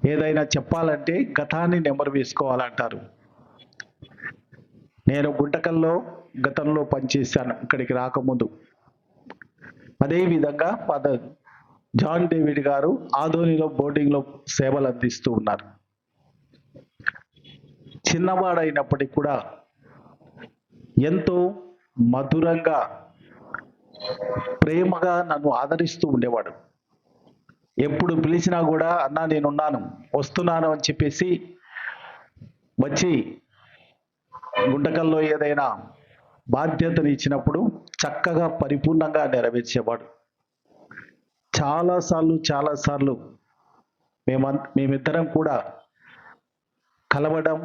ఏదైనా చెప్పాలంటే గతాన్ని నెమరు వేసుకోవాలంటారు. నేను గుంటకల్లో గతంలో పనిచేశాను ఇక్కడికి రాకముందు. అదేవిధంగా ఫాదర్ జాన్ డేవిడ్ గారు ఆదోనిలో బోర్డింగ్లో సేవలు అందిస్తూ ఉన్నారు. చిన్నవాడైనప్పటికీ కూడా ఎంతో మధురంగా ప్రేమగా నన్ను ఆదరిస్తూ ఉండేవాడు. ఎప్పుడు పిలిచినా కూడా అన్నా నేనున్నాను, వస్తున్నాను అని చెప్పేసి వచ్చి గుంటకల్లో ఏదైనా బాధ్యతను ఇచ్చినప్పుడు చక్కగా పరిపూర్ణంగా నెరవేర్చేవాడు. చాలాసార్లు మేమిద్దరం కూడా కలవడం,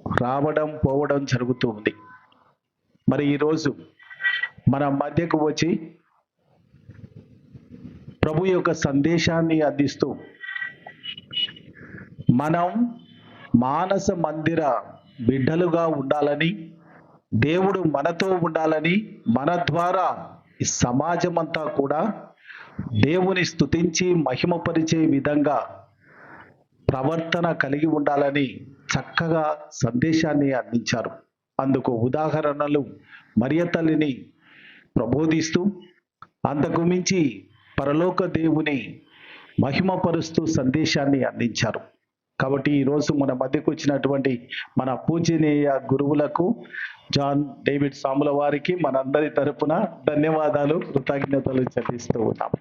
రావడం, పోవడం జరుగుతూ ఉంది. మరి ఈరోజు మన మధ్యకు వచ్చి ప్రభు యొక్క సందేశాన్ని అందిస్తూ మనం మానస మందిర బిడ్డలుగా ఉండాలని, దేవుడు మనతో ఉండాలని, మన ద్వారా ఈ సమాజం అంతా కూడా దేవుని స్తుతించి మహిమపరిచే విధంగా ప్రవర్తన కలిగి ఉండాలని చక్కగా సందేశాన్ని అందించారు. అందుకు ఉదాహరణలు మరియ తల్లిని ప్రబోధిస్తూ, అంతకు మించి పరలోక దేవుని మహిమపరుస్తూ సందేశాన్ని అందించారు. కాబట్టి ఈరోజు మన మధ్యకు వచ్చినటువంటి మన పూజనీయ గురువులకు, జాన్ డేవిడ్ సాముల వారికి మనందరి తరపున ధన్యవాదాలు, కృతజ్ఞతలు చెల్లిస్తూ ఉన్నాం.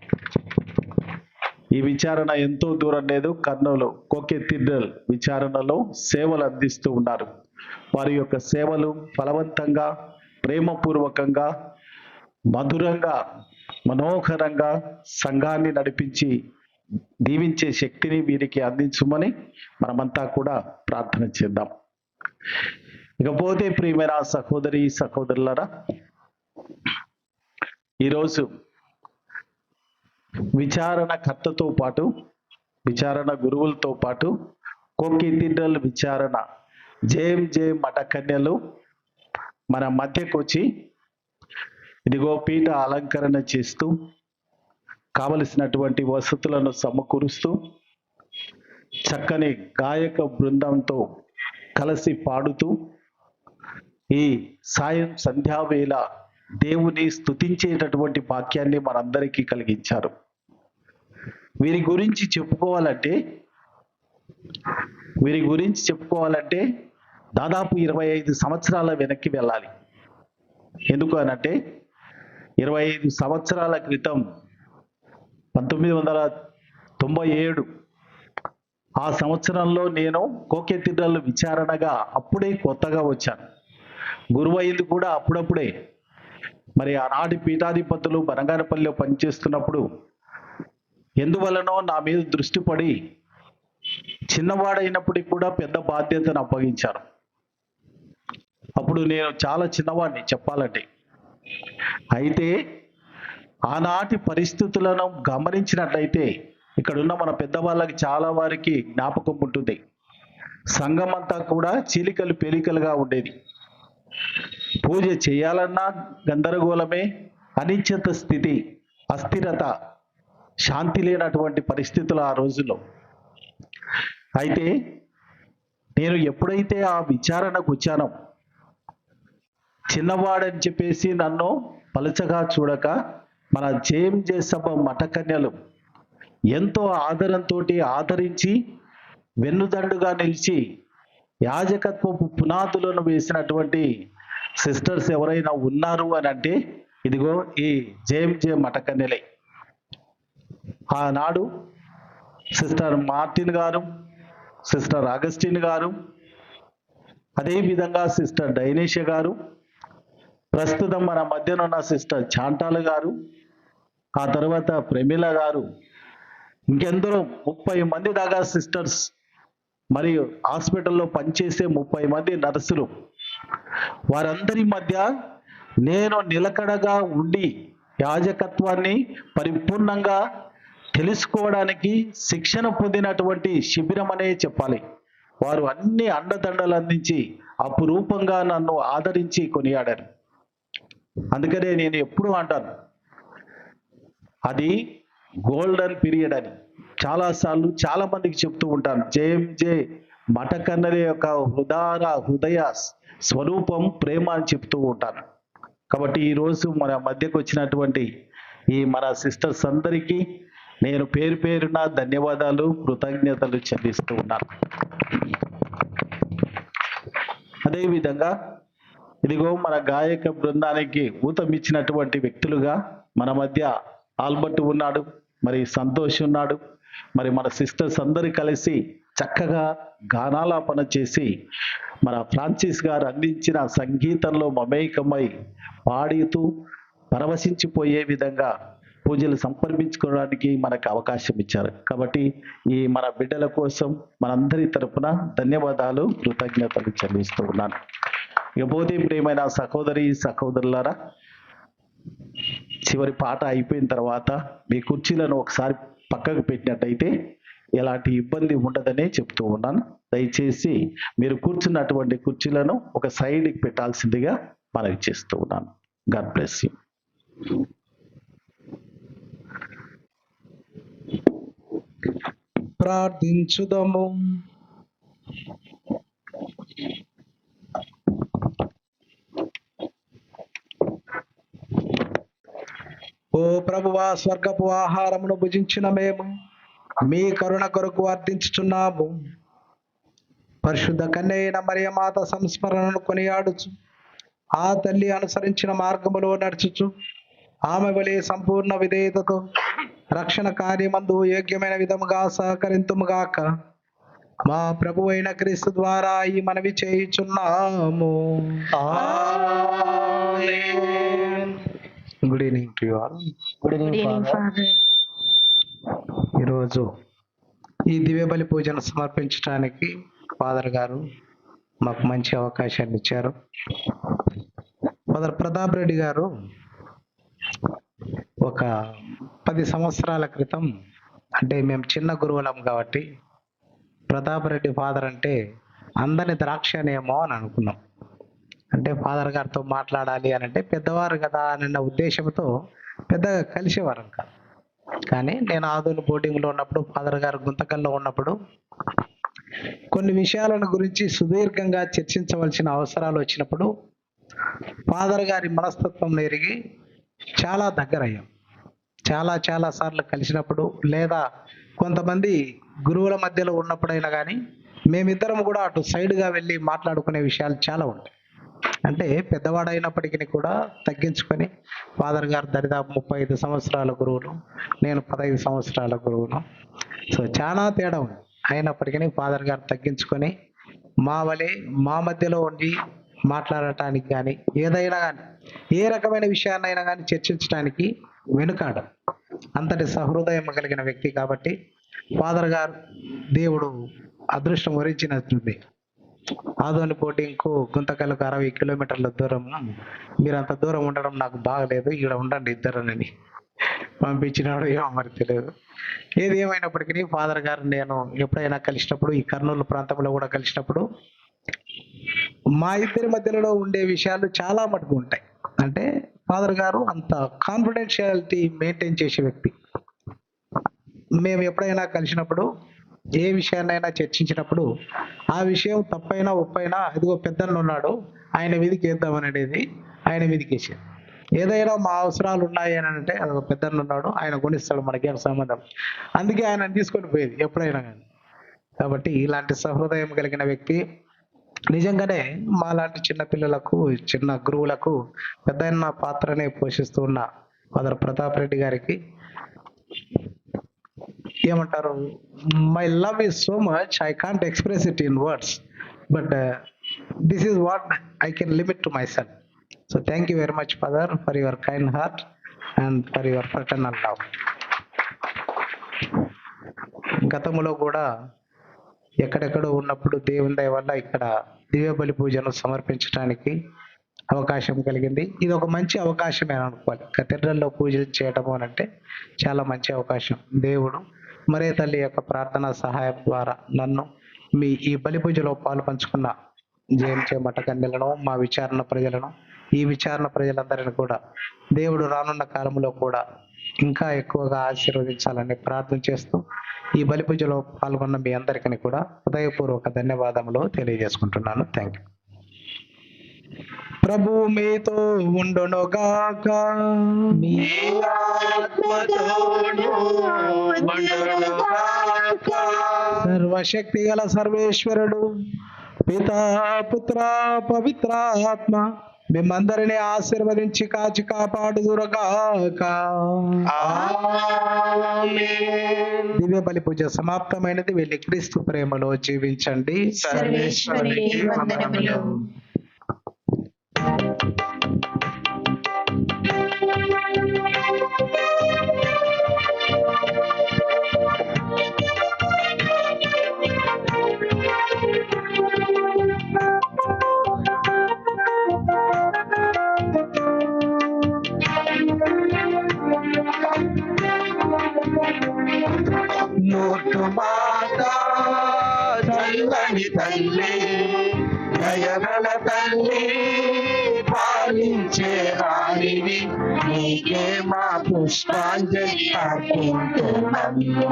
ఈ విచారణ ఎంతో దూరం లేదు, కర్నూలు కోకెతిడ్రల్ విచారణలో సేవలు అందిస్తూ ఉన్నారు. వారి యొక్క సేవలు ఫలవంతంగా, ప్రేమపూర్వకంగా, మధురంగా, మనోహరంగా సంఘాన్ని నడిపించి దీవించే శక్తిని వీరికి అందించమని మనమంతా కూడా ప్రార్థన చేద్దాం. ఇకపోతే ప్రియమైన సహోదరి సహోదరులారా, ఈరోజు విచారణకర్తతో పాటు, విచారణ గురువులతో పాటు కోకెతిడ్రల్ విచారణ జేఎంజే మఠకన్యలు మన మధ్యకు వచ్చి ఇదిగో పీఠ అలంకరణ చేస్తూ, కావలసినటువంటి వసతులను సమకూరుస్తూ, చక్కని గాయక బృందంతో కలిసి పాడుతూ ఈ సాయం సంధ్యావేళ దేవుని స్తుతించేటటువంటి భాగ్యాన్ని మనందరికీ కలిగించారు. వీరి గురించి చెప్పుకోవాలంటే దాదాపు 25 సంవత్సరాల వెనక్కి వెళ్ళాలి. ఎందుకు అనంటే 25 సంవత్సరాల క్రితం 1997 ఆ సంవత్సరంలో నేను కోకెతిడ్రల్ విచారణగా అప్పుడే కొత్తగా వచ్చాను. గురువైంది కూడా అప్పుడప్పుడే. మరి ఆనాటి పీఠాధిపతులు బనగానపల్లిలో పనిచేస్తున్నప్పుడు ఎందువలనో నా మీద దృష్టి పడి చిన్నవాడైనప్పటికీ కూడా పెద్ద బాధ్యతను అప్పగించారు. అప్పుడు నేను చాలా చిన్నవాడిని చెప్పాలంటే. అయితే ఆనాటి పరిస్థితులను గమనించినట్లయితే ఇక్కడున్న మన పెద్దవాళ్ళకి చాలా వారికి జ్ఞాపకం ఉంటుంది. సంఘం అంతా కూడా చీలికలు పేలికలుగా ఉండేది. పూజ చేయాలన్నా గందరగోళమే, అనిశ్చిత స్థితి, అస్థిరత, శాంతి లేనటువంటి పరిస్థితులు ఆ రోజుల్లో. అయితే నేను ఎప్పుడైతే ఆ విచారణకు వచ్చానో, చిన్నవాడని చెప్పేసి నన్ను పలచగా చూడక మన జేఎంజే సభ మఠకన్యలు ఎంతో ఆదరంతో ఆదరించి వెన్నుదండుగా నిలిచి యాజకత్వపు పునాదులను వేసినటువంటి సిస్టర్స్ ఎవరైనా ఉన్నారు అని అంటే ఇదిగో ఈ జేఎంజే మఠకన్యలే. ఆనాడు సిస్టర్ మార్టిన్ గారు, సిస్టర్ అగస్టిన్ గారు, అదేవిధంగా సిస్టర్ డైనేష గారు, ప్రస్తుతం మన మధ్యనున్న సిస్టర్ చాంటాల గారు, ఆ తర్వాత ప్రమిళ గారు, ఇంకెందరో 30 మంది దాకా సిస్టర్స్, మరియు హాస్పిటల్లో పనిచేసే 30 మంది నర్సులు, వారందరి మధ్య నేను నిలకడగా ఉండి యాజకత్వాన్ని పరిపూర్ణంగా తెలుసుకోవడానికి శిక్షణ పొందినటువంటి శిబిరం అనే చెప్పాలి. వారు అన్ని అండదండలు అందించి అపురూపంగా నన్ను ఆదరించి కొనియాడారు. అందుకనే నేను ఎప్పుడూ అంటాను, అది గోల్డెన్ పీరియడ్ అని. చాలాసార్లు చాలా మందికి చెప్తూ ఉంటాను, జేఎంజే మటకన్నరి యొక్క హృదయ స్వరూపం ప్రేమ అని చెప్తూ ఉంటాను. కాబట్టి ఈరోజు మన మధ్యకు వచ్చినటువంటి ఈ మన సిస్టర్స్ అందరికీ నేను పేరు పేరున ధన్యవాదాలు, కృతజ్ఞతలు చెల్లిస్తూ ఉన్నాను. అదేవిధంగా ఇదిగో మన గాయక బృందానికి ఊతమిచ్చినటువంటి వ్యక్తులుగా మన మధ్య ఆల్బర్ట్ ఉన్నాడు, మరి సంతోష్ ఉన్నాడు, మరి మన సిస్టర్స్ అందరూ కలిసి చక్కగా గానాలాపన చేసి మన ఫ్రాన్సిస్ గారు అందించిన సంగీతంలో మమేకమై పాడుతూ పరవశించిపోయే విధంగా పూజలు సమర్పించుకోవడానికి మనకు అవకాశం ఇచ్చారు. కాబట్టి ఈ మన బిడ్డల కోసం మనందరి తరపున ధన్యవాదాలు, కృతజ్ఞతలు చెల్లిస్తూ ఉన్నాను. ఇకపోతే ప్రియమైన సహోదరులారా, చివరి పాట అయిపోయిన తర్వాత మీ కుర్చీలను ఒకసారి పక్కకు పెట్టినట్టయితే ఎలాంటి ఇబ్బంది ఉండదనే చెప్తూ ఉన్నాను. దయచేసి మీరు కూర్చున్నటువంటి కుర్చీలను ఒక సైడ్కి పెట్టాల్సిందిగా మనవి చేస్తూ ఉన్నాను. God bless you. ప్రార్థించుదము. ఓ ప్రభువా, స్వర్గపు ఆహారమును భుజించిన మేము మీ కరుణ కొరకు అర్థించుచున్నాము. పరిశుద్ధ కన్యైన మరియమాత సంస్మరణను కొనియాడుచు ఆ తల్లి అనుసరించిన మార్గములో నడుచుచు ఆమె వలె సంపూర్ణ విధేయతతో రక్షణ కార్యమందు యోగ్యమైన విధముగా సహకరింతుముగాక. మా ప్రభు అయిన క్రీస్తు ద్వారా ఈ మనవి చేయుచున్నాము. Good evening to you all. Good evening father. ఈరోజు ఈ దివ్య బలి పూజను సమర్పించడానికి ఫాదర్ గారు మాకు మంచి అవకాశాన్ని ఇచ్చారు. ఫాదర్ ప్రతాప్ రెడ్డి గారు ఒక 10 సంవత్సరాల క్రితం, అంటే మేము చిన్న గురువులం కాబట్టి ప్రతాప్ రెడ్డి ఫాదర్ అంటే అందని ద్రాక్షనేమో అని అనుకున్నాం. అంటే ఫాదర్ గారితో మాట్లాడాలి అని అంటే పెద్దవారు కదా అన్న ఉద్దేశంతో పెద్దగా కలిసేవారు కాదు. కానీ నేను ఆదోని బోర్డింగ్లో ఉన్నప్పుడు, ఫాదర్ గారు గుంతకల్లో ఉన్నప్పుడు కొన్ని విషయాలను గురించి సుదీర్ఘంగా చర్చించవలసిన అవసరాలు వచ్చినప్పుడు ఫాదర్ గారి మనస్తత్వం ఎరిగి చాలా దగ్గరయ్యాం. చాలా సార్లు కలిసినప్పుడు, లేదా కొంతమంది గురువుల మధ్యలో ఉన్నప్పుడైనా కానీ మేమిద్దరం కూడా అటు సైడ్గా వెళ్ళి మాట్లాడుకునే విషయాలు చాలా ఉంటాయి. అంటే పెద్దవాడైనప్పటికీ కూడా తగ్గించుకొని, ఫాదర్ గారు దరిదాపు 35 సంవత్సరాల గురువులు, నేను 15 సంవత్సరాల గురువును. సో చాలా తేడా ఉంది. అయినప్పటికీ ఫాదర్ గారు తగ్గించుకొని మా వలె మా మధ్యలో ఉండి మాట్లాడటానికి కానీ, ఏదైనా కానీ ఏ రకమైన విషయాన్నైనా కానీ చర్చించడానికి వెనుకాడ అంతటి సహృదయం కలిగిన వ్యక్తి. కాబట్టి ఫాదర్ గారు దేవుడు అదృష్టం వరించినట్లుంది. ఆదోని బోర్డింగ్కు గుంతకల్లకు 60 కిలోమీటర్ల దూరం. మీరు అంత దూరం ఉండడం నాకు బాగలేదు, ఇక్కడ ఉండండి ఇద్దరని పంపించినాడు, ఏమో మరి తెలియదు. ఏది ఏమైనప్పటికీ ఫాదర్ గారు నేను ఎప్పుడైనా కలిసినప్పుడు, ఈ కర్నూలు ప్రాంతంలో కూడా కలిసినప్పుడు, మా ఇద్దరి మధ్యలో ఉండే విషయాలు చాలా మటుకు ఉంటాయి. అంటే ఫాదర్ గారు అంత కాన్ఫిడెన్షియాలిటీ మెయింటైన్ చేసే వ్యక్తి. మేము ఎప్పుడైనా కలిసినప్పుడు, ఏ విషయాన్నైనా చర్చించినప్పుడు ఆ విషయం తప్పైనా ఒప్పైనా ఇదిగో పెద్దలు ఉన్నాడు, ఆయన మీదకి వేద్దామని అనేది ఆయన మీదకి వేసేది. ఏదైనా మా అవసరాలు ఉన్నాయి అని అంటే అదొక పెద్దలు ఉన్నాడు, ఆయన కొనిస్తాడు, మనకేం సంబంధం. అందుకే ఆయన తీసుకొని పోయేది ఎప్పుడైనా కానీ. కాబట్టి ఇలాంటి సహృదయం కలిగిన వ్యక్తి నిజంగానే మాలాంటి చిన్న పిల్లలకు, చిన్న గురువులకు పెద్దన్న పాత్రనే పోషిస్తూ ఉన్న ఫాదర్ ప్రతాప్ రెడ్డి గారికి ఏమంటారు, my love is so much I can't express it in words, but this is what I can limit to my self. So thank you very much father for your kind heart and for your fraternal love. గతంలో కూడా ఎక్కడెక్కడో ఉన్నప్పుడు దేవుని దయ వల్ల ఇక్కడ దివ్య బలి పూజను సమర్పించడానికి అవకాశం కలిగింది. ఇది ఒక మంచి అవకాశమే అనుకోవాలి. కథీడ్రల్లో పూజలు చేయటము అని అంటే చాలా మంచి అవకాశం. దేవుడు మరే తల్లి యొక్క ప్రార్థన సహాయం ద్వారా నన్ను మీ ఈ బలి పూజలో పాలు పంచుకున్న జేఎంచే మఠకన్యలను, మా విచారణ ప్రజలను, ఈ విచారణ ప్రజలందరినీ కూడా దేవుడు రానున్న కాలంలో కూడా ఇంకా ఎక్కువగా ఆశీర్వదించాలని ప్రార్థన చేస్తూ ఈ బలి పూజలో పాల్గొన్న మీ అందరికీ కూడా హృదయపూర్వక ధన్యవాదములు తెలియజేసుకుంటున్నాను. Thank you. ప్రభు మీతో ఉండునుగాక. మీ ఆత్మతోను ఉండునుగాక. సర్వశక్తి గల సర్వేశ్వరుడు పితా పుత్ర పవిత్ర ఆత్మ మిమ్మందరినీ ఆశీర్వదించి కాచి కాపాడుదురుగాక. ఆమేన్. దివ్య బలి పూజ సమాప్తమైనది. వెళ్ళి క్రీస్తు ప్రేమలో జీవించండి. సర్వేశ్వరునికి వందనములు. నోటు మాట చల్లని తల్లి, దయగల తల్లి, పాలించే రాణివి, నీకే మా పుష్పాంజలి అర్పింతుమమ్మ,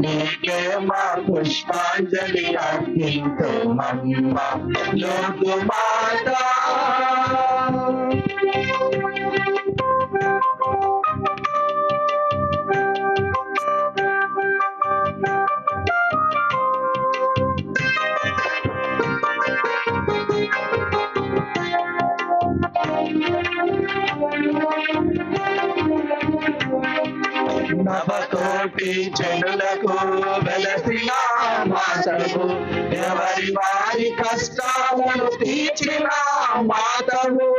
నీకే మా పుష్పాంజలి అర్పింతుమమ్మ. నోటు మాట నవకోటి జనులకు వెలసిన మాతవు, ఎవరి వారి కష్టాలను తీర్చిన మాతవు.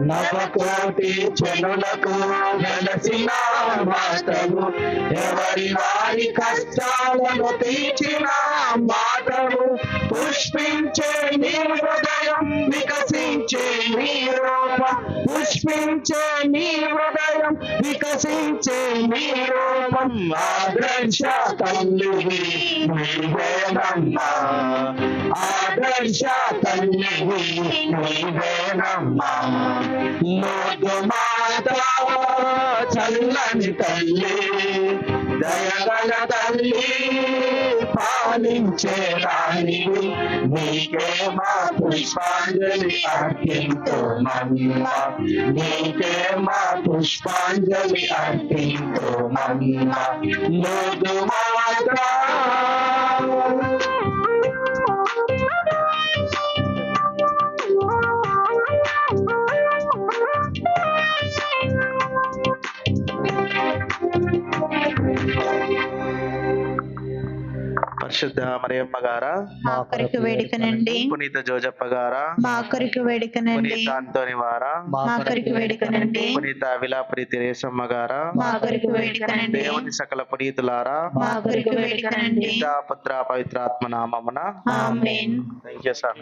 నవకోటి జనులకు వెలసిన మాతవు, ఎవరి వారి కష్టాలను తీర్చిన మాతవు. పుష్పించే నీ హృదయం, వికసించే నీ రూపం, పుష్పించే నీ హృదయం, వికసించే నీ రూపం. ఆదర్శ తల్లివి నీవేనమ్మా, ఆదర్శ తల్లివి నీవేనమ్మా. నోటు మాట చల్లని తల్లి, దయగల తల్లి, పాలించే రాణివి, నీకే మా పుష్పాంజలి అర్పింతుమమ్మ, నీకే మా పుష్పాంజలి అర్పింతుమమ్మ. నోటు మాట పరిశుద్ధ మరియమ్మ గారా, మా కొరకు వేడుకనండి. పునీత జోజప్ప గారా, మా కొరకు వేడుకనండి. పునీత అంతోని వారా, మా కొరకు వేడుకనండి. పునీత విలాపురి రేసమ్మ గారా, మా కొరకు వేడుకనండి. దేవుని సకల పునీతులారా, మా కొరకు వేడుకనండి. పితా పుత్ర పవిత్రాత్మ నామమున ఆమేన్. Thank you sir.